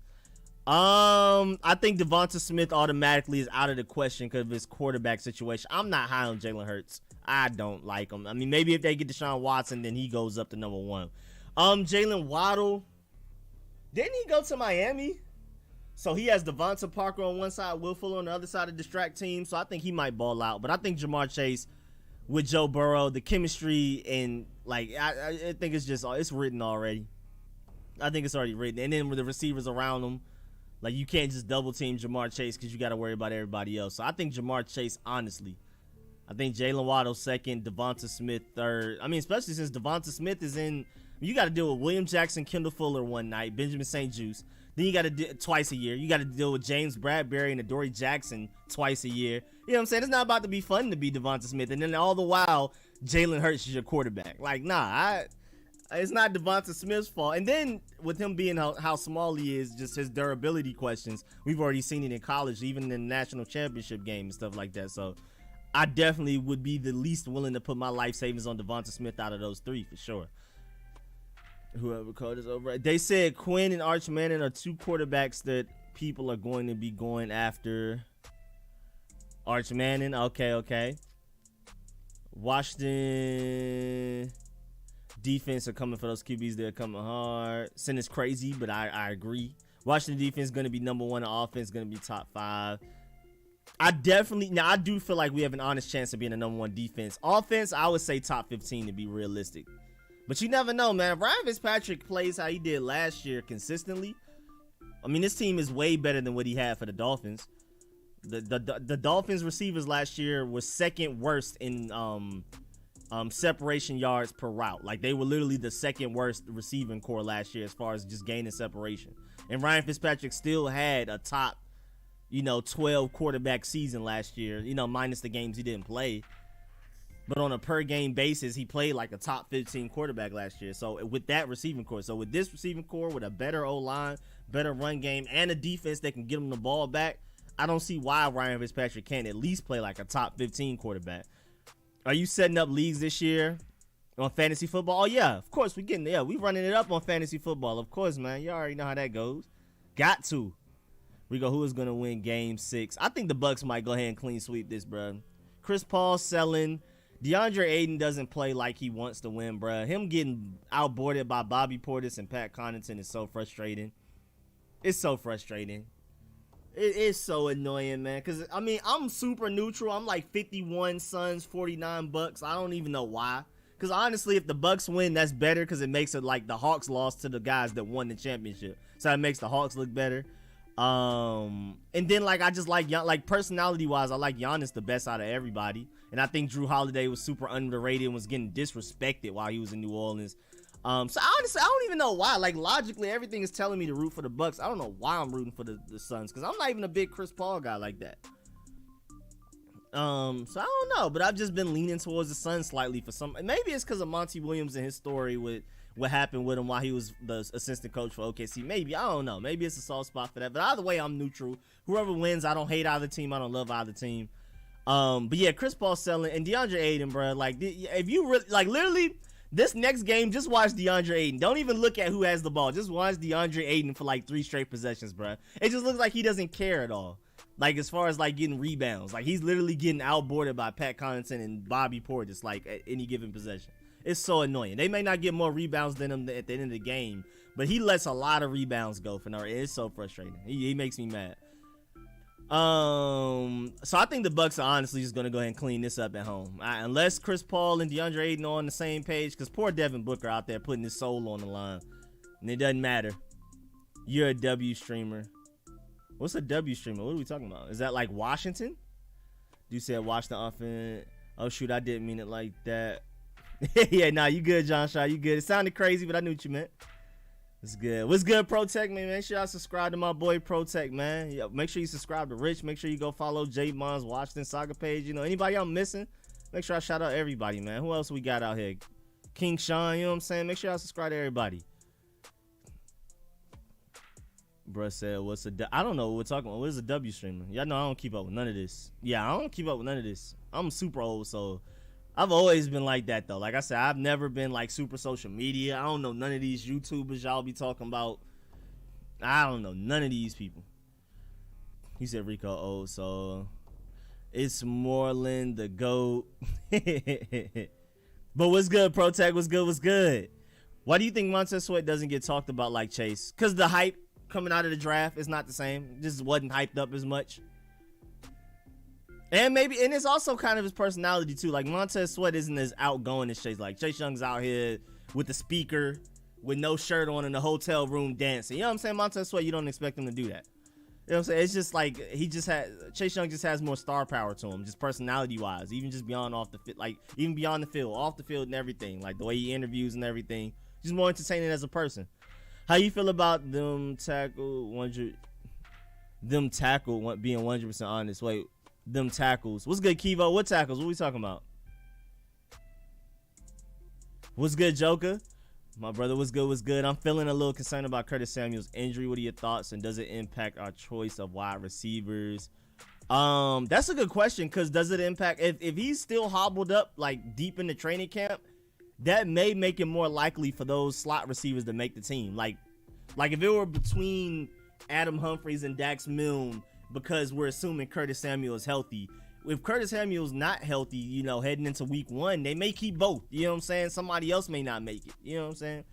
I think Devonta Smith automatically is out of the question because of his quarterback situation. I'm not high on Jalen Hurts. I don't like him. I mean, maybe if they get Deshaun Watson, then he goes up to number 1. Jalen Waddle, didn't he go to Miami? So he has Devonta Parker on one side, Will Fuller on the other side to distract teams. So I think he might ball out. But I think Jamar Chase with Joe Burrow, the chemistry, and I think it's written already. I think it's already written. And then with the receivers around him, you can't just double team Jamar Chase because you got to worry about everybody else. So I think Jamar Chase, honestly. I think Jalen Waddle second, Devonta Smith third. I mean, especially since Devonta Smith is in, you got to deal with William Jackson, Kendall Fuller one night, Benjamin St. Juice. Then you got to twice a year. You got to deal with James Bradbury and Adoree Jackson twice a year. You know what I'm saying? It's not about to be fun to be Devonta Smith. And then all the while, Jalen Hurts is your quarterback. Like, nah, it's not Devonta Smith's fault. And then with him being how small he is, just his durability questions, we've already seen it in college, even in the national championship game and stuff like that. So I definitely would be the least willing to put my life savings on Devonta Smith out of those three for sure. Whoever called us over. They said Quinn and Arch Manning are two quarterbacks that people are going to be going after. Arch Manning, okay. Washington defense are coming for those QBs. They're coming hard. Sin is crazy, but I agree. Washington defense is going to be number one. The offense is going to be top 5. I do feel like we have an honest chance of being a number one defense. Offense, I would say top 15 to be realistic. But you never know, man. If Ryan Fitzpatrick plays how he did last year consistently, I mean, this team is way better than what he had for the Dolphins. The Dolphins receivers last year was second worst in separation yards per route. Like, they were literally the second worst receiving core last year as far as just gaining separation. And Ryan Fitzpatrick still had a top, 12 quarterback season last year, minus the games he didn't play. But on a per game basis, he played like a top 15 quarterback last year. So with that receiving core, with this receiving core, with a better O-line, better run game, and a defense that can get him the ball back, I don't see why Ryan Fitzpatrick can't at least play like a top 15 quarterback. Are you setting up leagues this year on fantasy football? Oh yeah, of course we running it up on fantasy football. Of course, man. You already know how that goes. Got to. Rico, who is gonna win Game 6? I think the Bucks might go ahead and clean sweep this, bro. Chris Paul selling. DeAndre Ayton doesn't play like he wants to win, bruh. Him getting outboarded by Bobby Portis and Pat Connaughton is so frustrating. It's so frustrating. It is so annoying, man. Because, I mean, I'm super neutral. I'm like 51 Suns, 49 Bucks. I don't even know why. Because, honestly, if the Bucks win, that's better because it makes it like the Hawks lost to the guys that won the championship. So, it makes the Hawks look better. And then I just like personality wise, I like Giannis the best out of everybody, and I think Drew Holiday was super underrated and was getting disrespected while he was in New Orleans. So honestly, I don't even know why. Like, logically, everything is telling me to root for the Bucks. I don't know why I'm rooting for the Suns, because I'm not even a big Chris Paul guy like that. So I don't know, but I've just been leaning towards the Suns slightly for some. Maybe it's because of Monty Williams and his story with what happened with him while he was the assistant coach for OKC. Maybe, I don't know. Maybe it's a soft spot for that. But either way, I'm neutral. Whoever wins, I don't hate either team. I don't love either team. But yeah, Chris Paul selling and DeAndre Ayton, bro. Like, if you really literally this next game, just watch DeAndre Ayton. Don't even look at who has the ball. Just watch DeAndre Ayton for like 3 straight possessions, bro. It just looks like he doesn't care at all. Like, as far as like getting rebounds, like he's literally getting outboarded by Pat Connaughton and Bobby Portis like at any given possession. It's so annoying. They may not get more rebounds than him at the end of the game, but he lets a lot of rebounds go for no reason. It's so frustrating. He makes me mad. So I think the Bucks are honestly just gonna go ahead and clean this up at home, unless Chris Paul and DeAndre Ayton are on the same page. Because poor Devin Booker out there putting his soul on the line, and it doesn't matter. You're a W streamer. What's a W streamer? What are we talking about? Is that like Washington? You said Washington offense. Oh shoot, I didn't mean it like that. Yeah, nah, you good, John Shaw. You good. It sounded crazy, but I knew what you meant. It's good. What's good, Protect, man? Make sure y'all subscribe to my boy Protect, man. Yeah, make sure you subscribe to Rich. Make sure you go follow J Mon's Washington Saga page. Anybody I'm missing, make sure I shout out everybody, man. Who else we got out here? King Sean, you know what I'm saying? Make sure y'all subscribe to everybody. Bruh said, I don't know what we're talking about. What is a W streamer? Y'all know I don't keep up with none of this. Yeah, I don't keep up with none of this. I'm super old, so I've always been like that, though. Like I said, I've never been like super social media. I don't know none of these YouTubers y'all be talking about. I don't know none of these people. He said Rico old, so it's Moreland the GOAT. But what's good, Protect? What's good? What's good? Why do you think Montez Sweat doesn't get talked about like Chase? Because the hype coming out of the draft is not the same. Just wasn't hyped up as much. And it's also kind of his personality too. Like, Montez Sweat isn't as outgoing as Chase. Like, Chase Young's out here with the speaker with no shirt on in the hotel room dancing. You know what I'm saying? Montez Sweat, you don't expect him to do that. You know what I'm saying? It's just like Chase Young just has more star power to him, just personality wise, even just beyond off the field, like even beyond the field, off the field and everything. Like the way he interviews and everything, just more entertaining as a person. How you feel about them tackle 100? Them tackle being 100% honest. Wait, them tackles. What's good, Kivo? What tackles? What we talking about? What's good, Joker? My brother, what's good? What's good? I'm feeling a little concerned about Curtis Samuel's injury. What are your thoughts? And does it impact our choice of wide receivers? That's a good question, because does it impact if he's still hobbled up like deep in the training camp? That may make it more likely for those slot receivers to make the team. Like if it were between Adam Humphries and Dax Milne, because we're assuming Curtis Samuel is healthy. If Curtis Samuel's not healthy, you know, heading into week 1, they may keep both. You know what I'm saying? Somebody else may not make it. You know what I'm saying?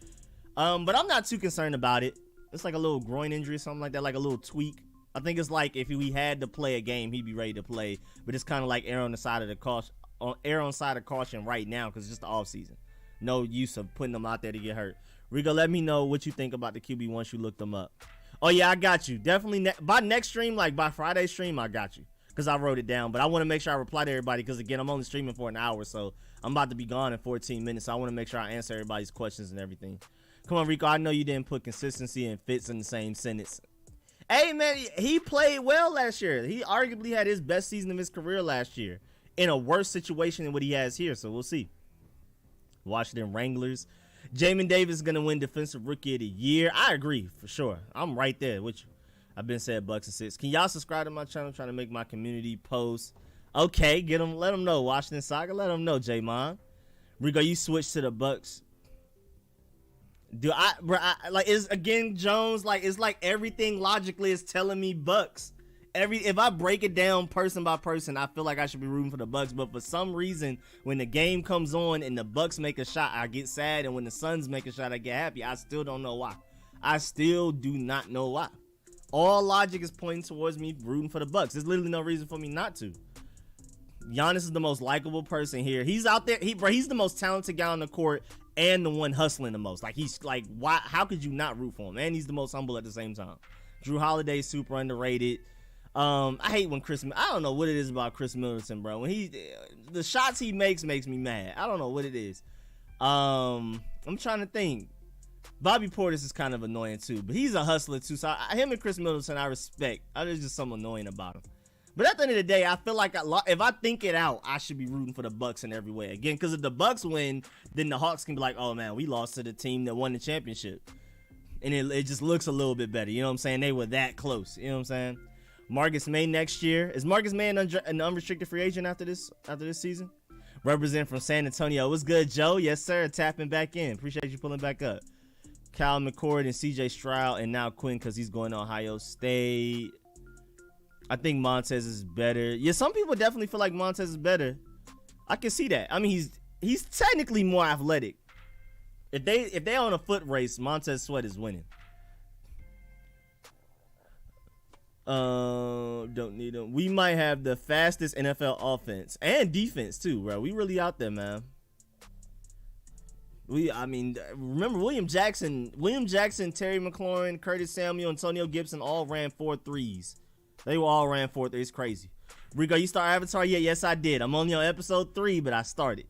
But I'm not too concerned about it. It's like a little groin injury or something like that, like a little tweak. I think it's like if we had to play a game, he'd be ready to play. But it's kind of like err on the side of caution right now, because it's just the off season. No use of putting them out there to get hurt. Rico, let me know what you think about the QB once you look them up. Oh yeah, I got you. Definitely by next stream, like by Friday's stream, I got you, because I wrote it down. But I want to make sure I reply to everybody, because again, I'm only streaming for an hour, so I'm about to be gone in 14 minutes. So I want to make sure I answer everybody's questions and everything. Come on, Rico, I know you didn't put consistency and fits in the same sentence. Hey man, he played well last year. He arguably had his best season of his career last year in a worse situation than what he has here, so we'll see. Washington Wranglers. Jamin Davis is going to win Defensive Rookie of the Year. I agree, for sure. I'm right there with you. I've been said Bucks and 6. Can y'all subscribe to my channel? I'm trying to make my community post. Okay, get them. Let them know. Washington Saga, let them know, J-Mon. Rico, you switch to the Bucks. Do I like, is again Jones, like, it's like everything logically is telling me Bucks. If I break it down person by person, I feel like I should be rooting for the Bucks. But for some reason, when the game comes on and the Bucks make a shot, I get sad. And when the Suns make a shot, I get happy. I still don't know why. I still do not know why. All logic is pointing towards me rooting for the Bucks. There's literally no reason for me not to. Giannis is the most likable person here. He's out there. He's the most talented guy on the court and the one hustling the most. Like, he's like, why? How could you not root for him? And he's the most humble at the same time. Drew Holiday's super underrated. I hate when I don't know what it is about Chris Middleton, bro. When the shots he makes me mad. I don't know what it is. I'm trying to think. Bobby Portis is kind of annoying too, but he's a hustler too. So him and Chris Middleton, I respect. There's just something annoying about him. But at the end of the day, I feel like if I think it out, I should be rooting for the Bucks in every way. Again, because if the Bucks win, then the Hawks can be like, oh man, we lost to the team that won the championship. And it just looks a little bit better. You know what I'm saying? They were that close. You know what I'm saying? Marcus May next year. Is Marcus May an unrestricted free agent after this season? Represent from San Antonio. What's good, Joe? Yes, sir. Tapping back in. Appreciate you pulling back up. Kyle McCord and CJ Stroud, and now Quinn because he's going to Ohio State. I think Montez is better. Yeah, some people definitely feel like Montez is better. I can see that. I mean, he's technically more athletic. If they on a foot race, Montez Sweat is winning. Don't need them. We might have the fastest NFL offense and defense too, bro. We really out there, man. Remember William Jackson, Terry McLaurin, Curtis Samuel, Antonio Gibson all ran 4.3s. They all ran 4.3s. Crazy. Rico, you start Avatar yet? Yes, I did. I'm only on episode 3, but I started.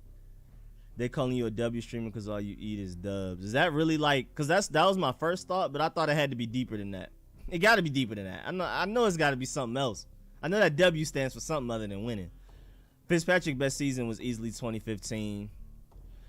They calling you a W streamer because all you eat is dubs. Is that really like? Because that was my first thought, but I thought it had to be deeper than that. It got to be deeper than that. I know it's got to be something else. I know that W stands for something other than winning. Fitzpatrick's best season was easily 2015.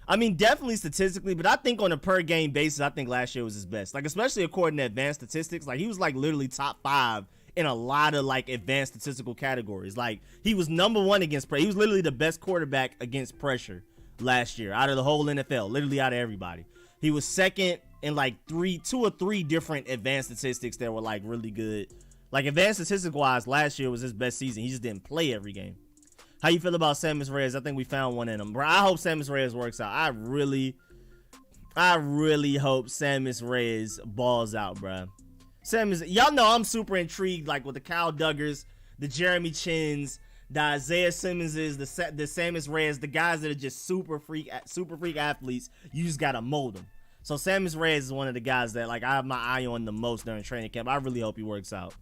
I mean, definitely statistically, but I think on a per game basis, I think last year was his best. Like, especially according to advanced statistics, like he was like literally top 5 in a lot of like advanced statistical categories. Like, he was number 1 against pressure. He was literally the best quarterback against pressure last year out of the whole NFL, literally out of everybody. He was second in like 2 or 3 different advanced statistics that were like really good. Like, advanced statistics wise, last year was his best season. He just didn't play every game. How you feel about Samus Reyes? I think we found one in him, bro. I hope Samus Reyes works out. I really hope Samus Reyes balls out, bro. Y'all know I'm super intrigued, like with the Kyle Duggars, the Jeremy Chins, the Isaiah Simmonses, the Samus Reyes, the guys that are just super freak athletes. You just gotta mold them. So Samus Reyes is one of the guys that like I have my eye on the most during training camp. I really hope he works out.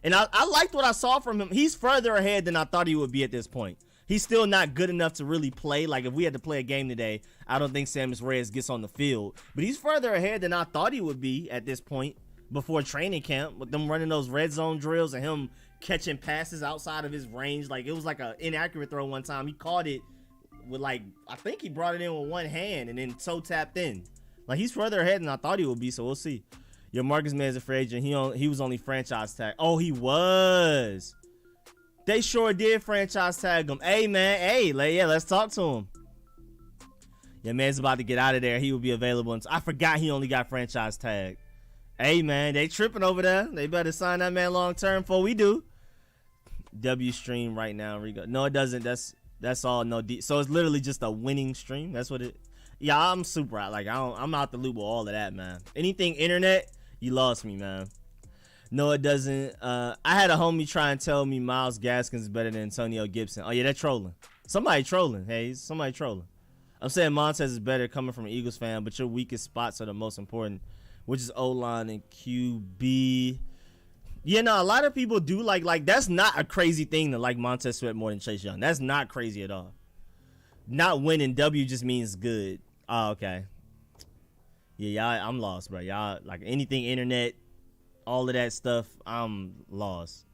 And I liked what I saw from him. He's further ahead than I thought he would be at this point. He's still not good enough to really play. Like, if we had to play a game today, I don't think Samus Reyes gets on the field. But he's further ahead than I thought he would be at this point before training camp, with them running those red zone drills and him catching passes outside of his range. Like, it was like an inaccurate throw one time. He caught it with, like, I think he brought it in with one hand and then toe tapped in. Like, he's further ahead than I thought he would be, so we'll see. Your Marcus Man's a free agent. He was only franchise tag. Oh, he was. They sure did franchise tag him. Hey, man. Hey, let's talk to him. Your man's about to get out of there. He will be available. I forgot he only got franchise tagged. Hey, man, they tripping over there. They better sign that man long term before we do. W stream right now, Rico. No, it doesn't. That's all. No D. So it's literally just a winning stream. That's what it. Yeah, I'm super out. Like, I'm out the loop with all of that, man. Anything internet, you lost me, man. No, it doesn't. I had a homie try and tell me Myles Gaskins is better than Antonio Gibson. Oh yeah, they're trolling. Somebody trolling. Hey, somebody trolling. I'm saying Montez is better coming from an Eagles fan, but your weakest spots are the most important, which is O-line and QB. Yeah, no, a lot of people do like that's not a crazy thing to like Montez Sweat more than Chase Young. That's not crazy at all. Not winning W just means good. Oh, okay. Yeah, y'all, I'm lost, bro. Y'all, like, anything internet, all of that stuff, I'm lost.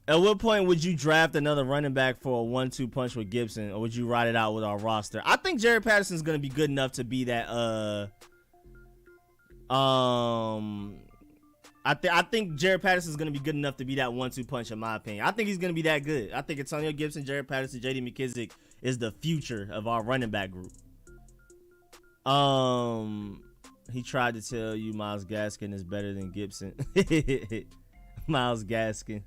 At what point would you draft another running back for a 1-2 punch with Gibson, or would you ride it out with our roster? I think Jared Patterson's gonna be good enough to be that. I think Jared Patterson's gonna be good enough to be that 1-2 punch, in my opinion. I think he's gonna be that good. I think Antonio Gibson, Jared Patterson, J.D. McKissick is the future of our running back group. He tried to tell you Myles Gaskin is better than Gibson. Myles Gaskin.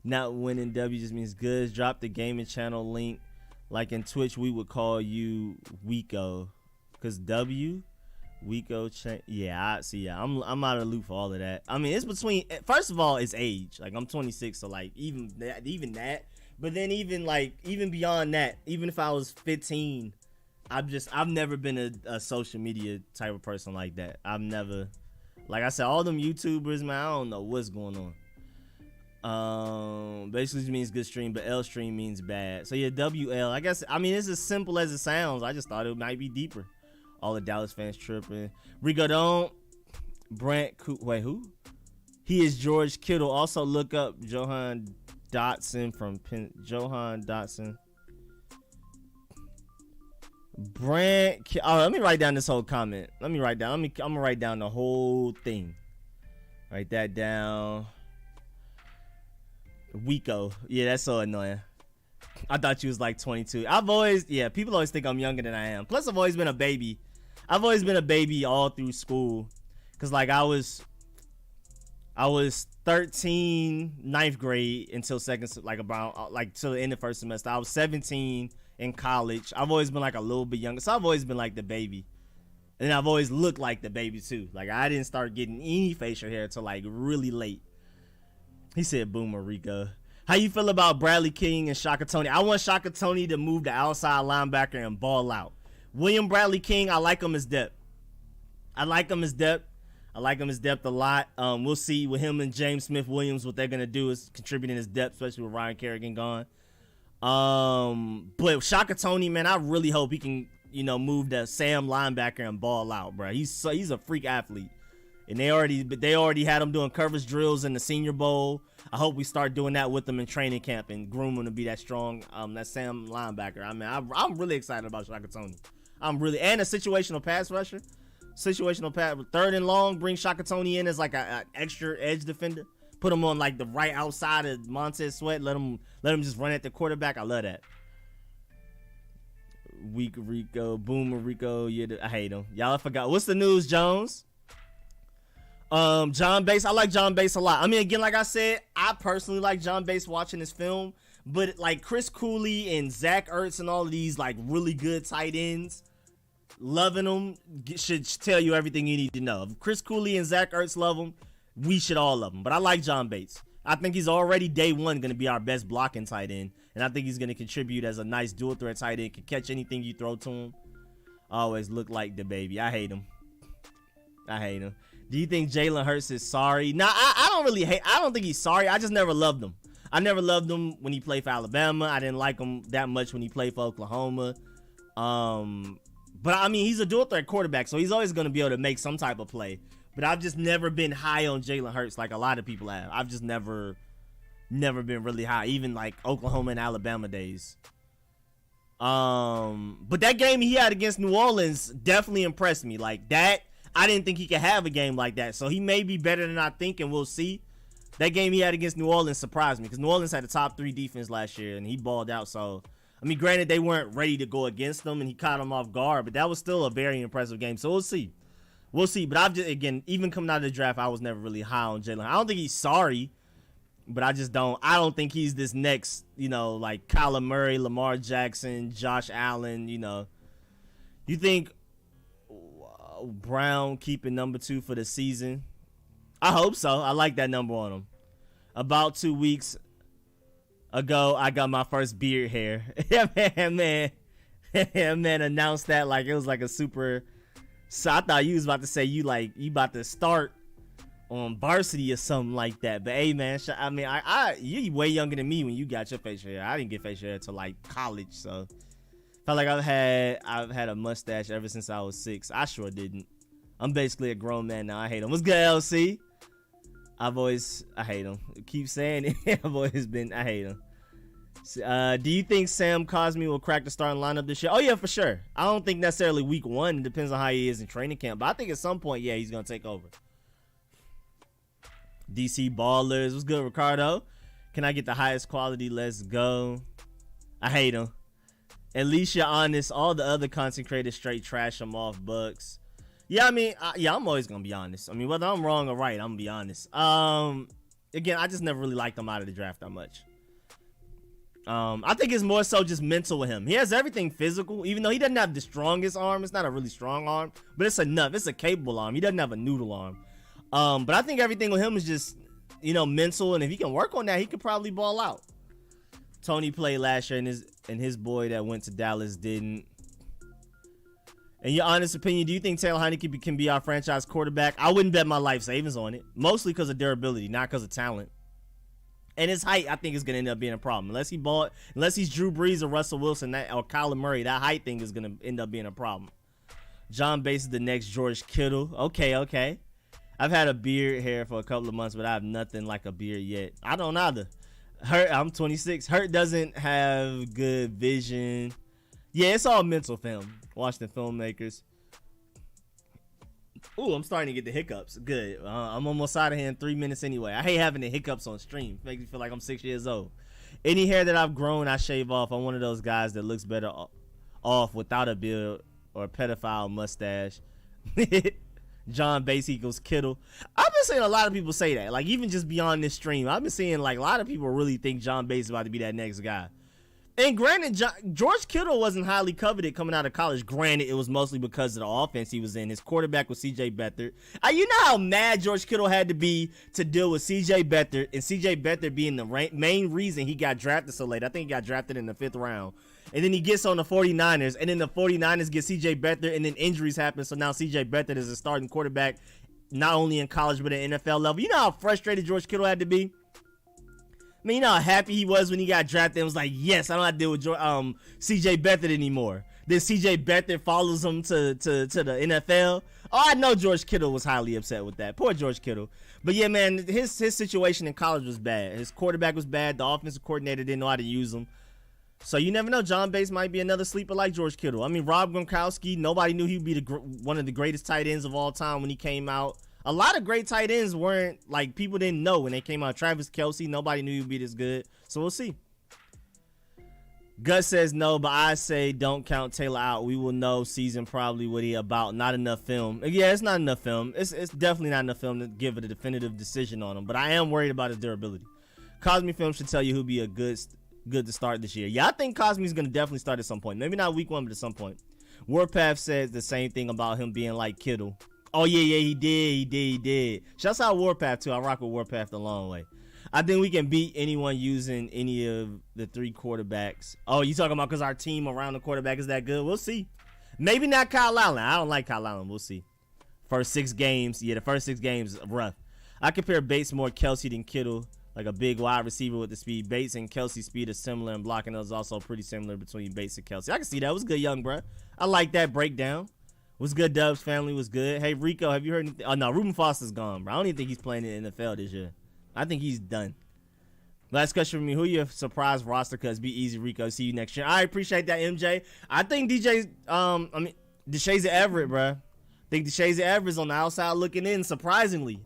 Not winning W just means goods. Drop the gaming channel link. Like in Twitch, we would call you Rico, cause W, Rico. Yeah, I see. Yeah, I'm out of the loop for all of that. I mean, it's between. First of all, it's age. Like, I'm 26, so like even that. But then even beyond that, even if I was 15, I've never been a social media type of person like that. I've never, like I said, all them YouTubers, man, I don't know what's going on. Basically means good stream, but L stream means bad. So yeah, WL. I guess, I mean, it's as simple as it sounds. I just thought it might be deeper. All the Dallas fans tripping. Rico, don't. Wait, who? He is George Kittle. Also look up Johan Dotson from Johan Dotson. Let me write down this whole comment. I'm gonna write down the whole thing. Write that down. Rico. Yeah, that's so annoying. I thought you was like 22. People always think I'm younger than I am. Plus, I've always been a baby. I've always been a baby all through school. Cause like I was 13, ninth grade until second, like about like till the end of first semester. I was 17 in college. I've always been like a little bit younger. So I've always been like the baby. And I've always looked like the baby too. Like, I didn't start getting any facial hair until like really late. He said, Boomer Rico. How you feel about Bradley King and Shaka Toney? I want Shaka Toney to move to outside linebacker and ball out. William Bradley King, I like him as depth. I like him as depth a lot. We'll see with him and James Smith-Williams what they're going to do is contributing his depth, especially with Ryan Kerrigan gone. But Shaka Toney, man, I really hope he can, move to Sam linebacker and ball out, bro. He's a freak athlete. And they already had him doing coverage drills in the Senior Bowl. I hope we start doing that with them in training camp and groom him to be that strong, that Sam linebacker. I mean, I'm really excited about Shaka Toney. And a situational pass rusher. Situational pass, third and long, bring Shaka Toney in as like an extra edge defender. Put him on like the right outside of Montez Sweat. Let him just run at the quarterback. I love that. Weak Rico, Boomer Rico. Yeah, I hate him. Y'all forgot. What's the news, Jones? John Bass. I like John Bass a lot. I mean, again, like I said, I personally like John Bass watching this film, but like Chris Cooley and Zach Ertz and all of these like really good tight ends, loving them should tell you everything you need to know. If Chris Cooley and Zach Ertz love them, we should all love them. But I like John Bates. I think he's already day one going to be our best blocking tight end, and I think he's going to contribute as a nice dual threat tight end. Can catch anything you throw to him. Always look like the baby. I hate him. Do you think Jalen Hurts is sorry? Nah, I don't really hate. I don't think he's sorry. I just never loved him. I never loved him when he played for Alabama. I didn't like him that much when he played for Oklahoma. But I mean, he's a dual threat quarterback, so he's always going to be able to make some type of play. But I've just never been high on Jalen Hurts like a lot of people have. I've just never been really high, even like Oklahoma and Alabama days. But that game he had against New Orleans definitely impressed me. Like that, I didn't think he could have a game like that. So he may be better than I think, and we'll see. That game he had against New Orleans surprised me because New Orleans had the top 3 defense last year, and he balled out. So, I mean, granted, they weren't ready to go against them, and he caught them off guard, but that was still a very impressive game. So we'll see. We'll see. But I've just, again, even coming out of the draft, I was never really high on Jalen. I don't think he's sorry, but I don't think he's this next, like Kyler Murray, Lamar Jackson, Josh Allen, You think Brown keeping number 2 for the season? I hope so. I like that number on him. About 2 weeks ago, I got my first beard hair. man announced that like it was like a super. So I thought you was about to say you about to start on varsity or something like that. But hey, man, I mean, you way younger than me when you got your facial hair. I didn't get facial hair until like college, so felt like I've had a mustache ever since I was 6. I sure didn't. I'm basically a grown man now. I hate him. What's good, LC? I hate him. Keep saying it. I hate him. Do you think Sam Cosmi will crack the starting lineup this year? Oh yeah, for sure. I don't think necessarily week 1. It depends on how he is in training camp. But I think at some point, yeah, he's gonna take over. DC Ballers. What's good, Ricardo? Can I get the highest quality? Let's go. I hate him. At least you're honest. All the other content creators straight trash him off Bucks. Yeah, I mean, I'm always gonna be honest. I mean, whether I'm wrong or right, I'm gonna be honest. Again, I just never really liked him out of the draft that much. I think it's more so just mental with him. He has everything physical, even though he doesn't have the strongest arm. It's not a really strong arm, but it's enough. It's a capable arm. He doesn't have a noodle arm. But I think everything with him is just, mental, and if he can work on that, he could probably ball out. Tony played last year, and his boy that went to Dallas didn't. In your honest opinion, do you think Taylor Heinicke can be our franchise quarterback? I wouldn't bet my life savings on it, mostly because of durability, not because of talent. And his height, I think, is going to end up being a problem. Unless he's Drew Brees or Russell Wilson or Kyler Murray, that height thing is going to end up being a problem. John Bass is the next George Kittle. Okay. I've had a beard hair for a couple of months, but I have nothing like a beard yet. I don't either. I'm 26. Hurt doesn't have good vision. Yeah, it's all mental film. Washington filmmakers. Ooh, I'm starting to get the hiccups. Good. I'm almost out of here in 3 minutes anyway. I hate having the hiccups on stream. Makes me feel like I'm 6 years old. Any hair that I've grown, I shave off. I'm one of those guys that looks better off without a beard or a pedophile mustache. John Bass equals Kittle. I've been seeing a lot of people say that. Like, even just beyond this stream, I've been seeing like a lot of people really think John Bass is about to be that next guy. And granted, George Kittle wasn't highly coveted coming out of college. Granted, it was mostly because of the offense he was in. His quarterback was C.J. Beathard. You know how mad George Kittle had to be to deal with C.J. Beathard, and C.J. Beathard being the main reason he got drafted so late. I think he got drafted in the 5th round. And then he gets on the 49ers, and then the 49ers get C.J. Beathard, and then injuries happen. So now C.J. Beathard is a starting quarterback, not only in college, but at NFL level. You know how frustrated George Kittle had to be? I mean, you know how happy he was when he got drafted and was like, yes, I don't have to deal with CJ Beathard anymore. Then CJ Beathard follows him to the NFL. Oh, I know George Kittle was highly upset with that. Poor George Kittle. But yeah, man, his situation in college was bad. His quarterback was bad. The offensive coordinator didn't know how to use him. So you never know. John Bass might be another sleeper like George Kittle. I mean, Rob Gronkowski, nobody knew he'd be one of the greatest tight ends of all time when he came out. A lot of great tight ends weren't, like, people didn't know when they came out. Travis Kelce, nobody knew he'd be this good. So we'll see. Gus says no, but I say don't count Taylor out. We will know season probably what he about. Not enough film. Yeah, it's not enough film. It's definitely not enough film to give it a definitive decision on him. But I am worried about his durability. Cosme Film should tell you who'll be a good to start this year. Yeah, I think Cosme's going to definitely start at some point. Maybe not week 1, but at some point. Warpath says the same thing about him being like Kittle. Oh, yeah, he did. Shouts out Warpath, too. I rock with Warpath a long way. I think we can beat anyone using any of the 3 quarterbacks. Oh, you talking about because our team around the quarterback is that good? We'll see. Maybe not Kyle Allen. I don't like Kyle Allen. We'll see. First 6 games. Yeah, the first 6 games rough. I compare Bates more Kelce than Kittle like a big wide receiver with the speed. Bates and Kelsey's speed is similar, and blocking is also pretty similar between Bates and Kelsey. I can see that. It was good, young bro. I like that breakdown. Was good, Dubs family was good. Hey, Rico, have you heard anything? Oh, no, Reuben Foster's gone, bro. I don't even think he's playing in the NFL this year. I think he's done. Last question for me. Who your surprise roster cuts? Be easy, Rico. See you next year. I appreciate that, MJ. I think DeShazier Everett, bro. I think DeShazier Everett's on the outside looking in, surprisingly.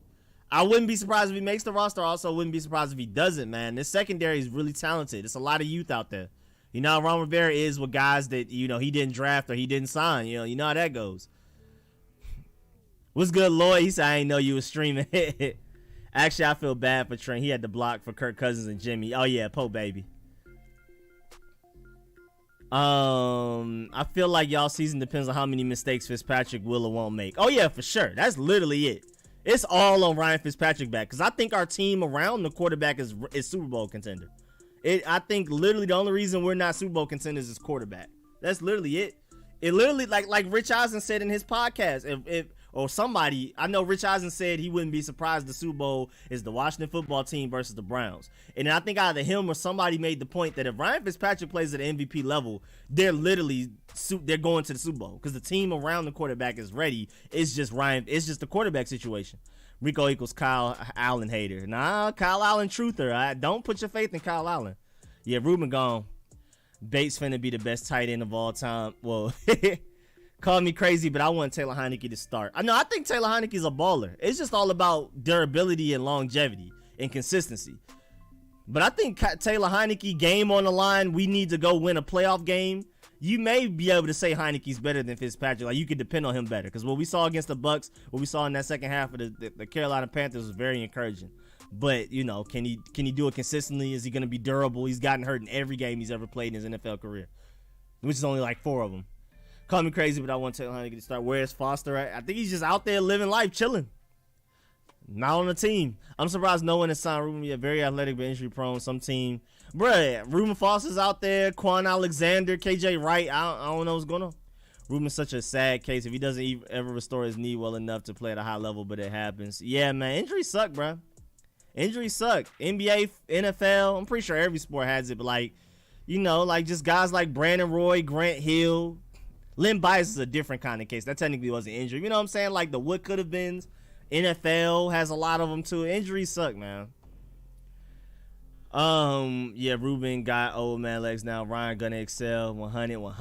I wouldn't be surprised if he makes the roster. Also, wouldn't be surprised if he doesn't, man. This secondary is really talented. It's a lot of youth out there. You know how Ron Rivera is with guys that, you know, he didn't draft or he didn't sign. You know how that goes. What's good, Lloyd? He said, I didn't know you was streaming. Actually, I feel bad for Trent. He had to block for Kirk Cousins and Jimmy. Oh, yeah, Poe baby. I feel like y'all season depends on how many mistakes Fitzpatrick will or won't make. Oh, yeah, for sure. That's literally it. It's all on Ryan Fitzpatrick back, because I think our team around the quarterback is Super Bowl contender. I think literally the only reason we're not Super Bowl contenders is quarterback. That's literally it. It literally, like Rich Eisen said in his podcast, or somebody, I know Rich Eisen said he wouldn't be surprised the Super Bowl is the Washington football team versus the Browns. And I think either him or somebody made the point that if Ryan Fitzpatrick plays at the MVP level, they're going to the Super Bowl, because the team around the quarterback is ready. It's just the quarterback situation. Rico equals Kyle Allen hater. Nah, Kyle Allen truther. Don't put your faith in Kyle Allen. Yeah, Ruben gone. Bates finna be the best tight end of all time. Well, call me crazy, but I want Taylor Heineke to start. I think Taylor Heineke's a baller. It's just all about durability and longevity and consistency. But I think Taylor Heineke, game on the line, we need to go win a playoff game. You may be able to say Heineke's better than Fitzpatrick. Like, you could depend on him better, because what we saw against the Bucks, what we saw in that second half of the Carolina Panthers was very encouraging. But, you know, can he do it consistently? Is he going to be durable? He's gotten hurt in every game he's ever played in his NFL career, which is only like 4 of them. Call me crazy, but I want Taylor Heineke to start. Where's Foster at? I think he's just out there living life, chilling. Not on the team. I'm surprised no one has signed Ruben yet. Very athletic but injury prone. Some team. Bruh, Ruben Foster's out there. Quan Alexander, KJ Wright. I don't know what's going on. Ruben's such a sad case if he doesn't ever restore his knee well enough to play at a high level, but it happens. Yeah, man. Injuries suck, bruh. Injuries suck. NBA, NFL. I'm pretty sure every sport has it, but like, you know, like just guys like Brandon Roy, Grant Hill. Len Bias is a different kind of case. That technically wasn't injury. You know what I'm saying? Like the what could have been. NFL has a lot of them too. Injuries suck, man. Yeah, Ruben got old man legs now. Ryan gonna excel. 100. All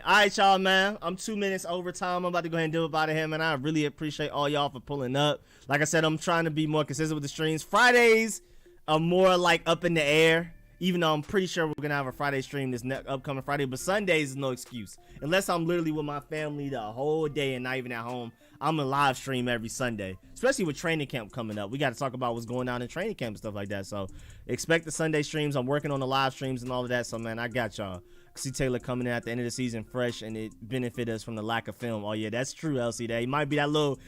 right, y'all, man. I'm 2 minutes over time. I'm about to go ahead and do it out of him, and I really appreciate all y'all for pulling up. Like I said, I'm trying to be more consistent with the streams. Fridays are more like up in the air, even though I'm pretty sure we're gonna have a Friday stream this upcoming Friday. But Sundays is no excuse, unless I'm literally with my family the whole day and not even at home. I'm a live stream every Sunday, especially with training camp coming up. We got to talk about what's going on in training camp and stuff like that. So expect the Sunday streams. I'm working on the live streams and all of that. So man, I got y'all. See Taylor coming in at the end of the season fresh, and it benefit us from the lack of film. Oh yeah, that's true, LC. That might be that little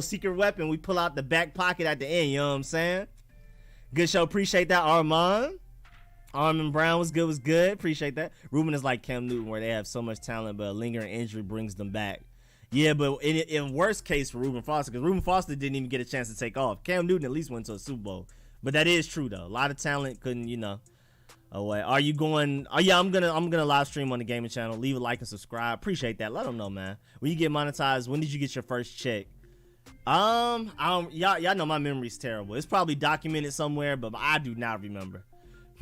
secret weapon we pull out the back pocket at the end. You know what I'm saying? Good show. Appreciate that, Armand Brown was good. Appreciate that. Ruben is like Cam Newton, where they have so much talent, but a lingering injury brings them back. Yeah, but in worst case for Ruben Foster, because Ruben Foster didn't even get a chance to take off. Cam Newton at least went to a Super Bowl. But that is true though. A lot of talent couldn't, you know. Oh wait, are you going? Oh yeah, I'm gonna live stream on the gaming channel. Leave a like and subscribe. Appreciate that. Let them know, man. When you get monetized, when did you get your first check? Y'all know my memory's terrible. It's probably documented somewhere, but I do not remember.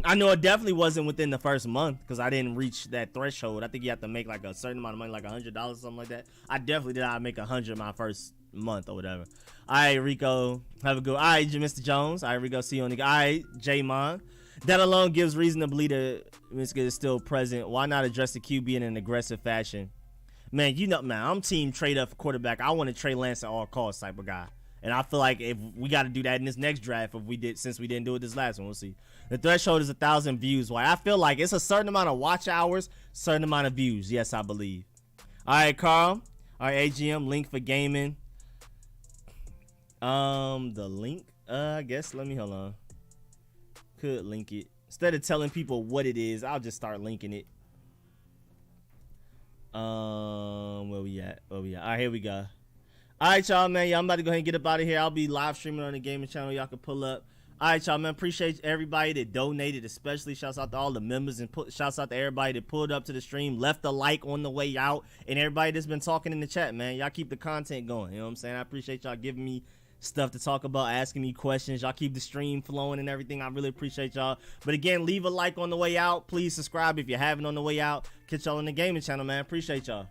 I know it definitely wasn't within the first month, because I didn't reach that threshold. I think you have to make like a certain amount of money, like $100 or something like that. I definitely did not make 100 my first month or whatever. All right, Rico, have a good. All right, Mr. Jones. All right, Rico, see you on the. All right, J-Mon. That alone gives reason to believe that Minsky is still present. Why not address the QB in an aggressive fashion? Man, you know, man, I'm team trade up for quarterback. I want to Trey Lance at all costs type of guy. And I feel like if we got to do that in this next draft, since we didn't do it this last one, we'll see. The threshold is 1,000 views. Why? I feel like it's a certain amount of watch hours, certain amount of views. Yes, I believe. All right, Carl. All right, AGM link for gaming. The link. I guess. Hold on. Could link it instead of telling people what it is. I'll just start linking it. Where we at? All right, here we go. All right, y'all, man. I'm about to go ahead and get up out of here. I'll be live streaming on the gaming channel. Y'all can pull up. All right, y'all, man. Appreciate everybody that donated, especially shouts out to all the members and shouts out to everybody that pulled up to the stream, left a like on the way out, and everybody that's been talking in the chat, man. Y'all keep the content going. You know what I'm saying? I appreciate y'all giving me stuff to talk about, asking me questions. Y'all keep the stream flowing and everything. I really appreciate y'all. But again, leave a like on the way out. Please subscribe if you haven't on the way out. Catch y'all on the gaming channel, man. Appreciate y'all.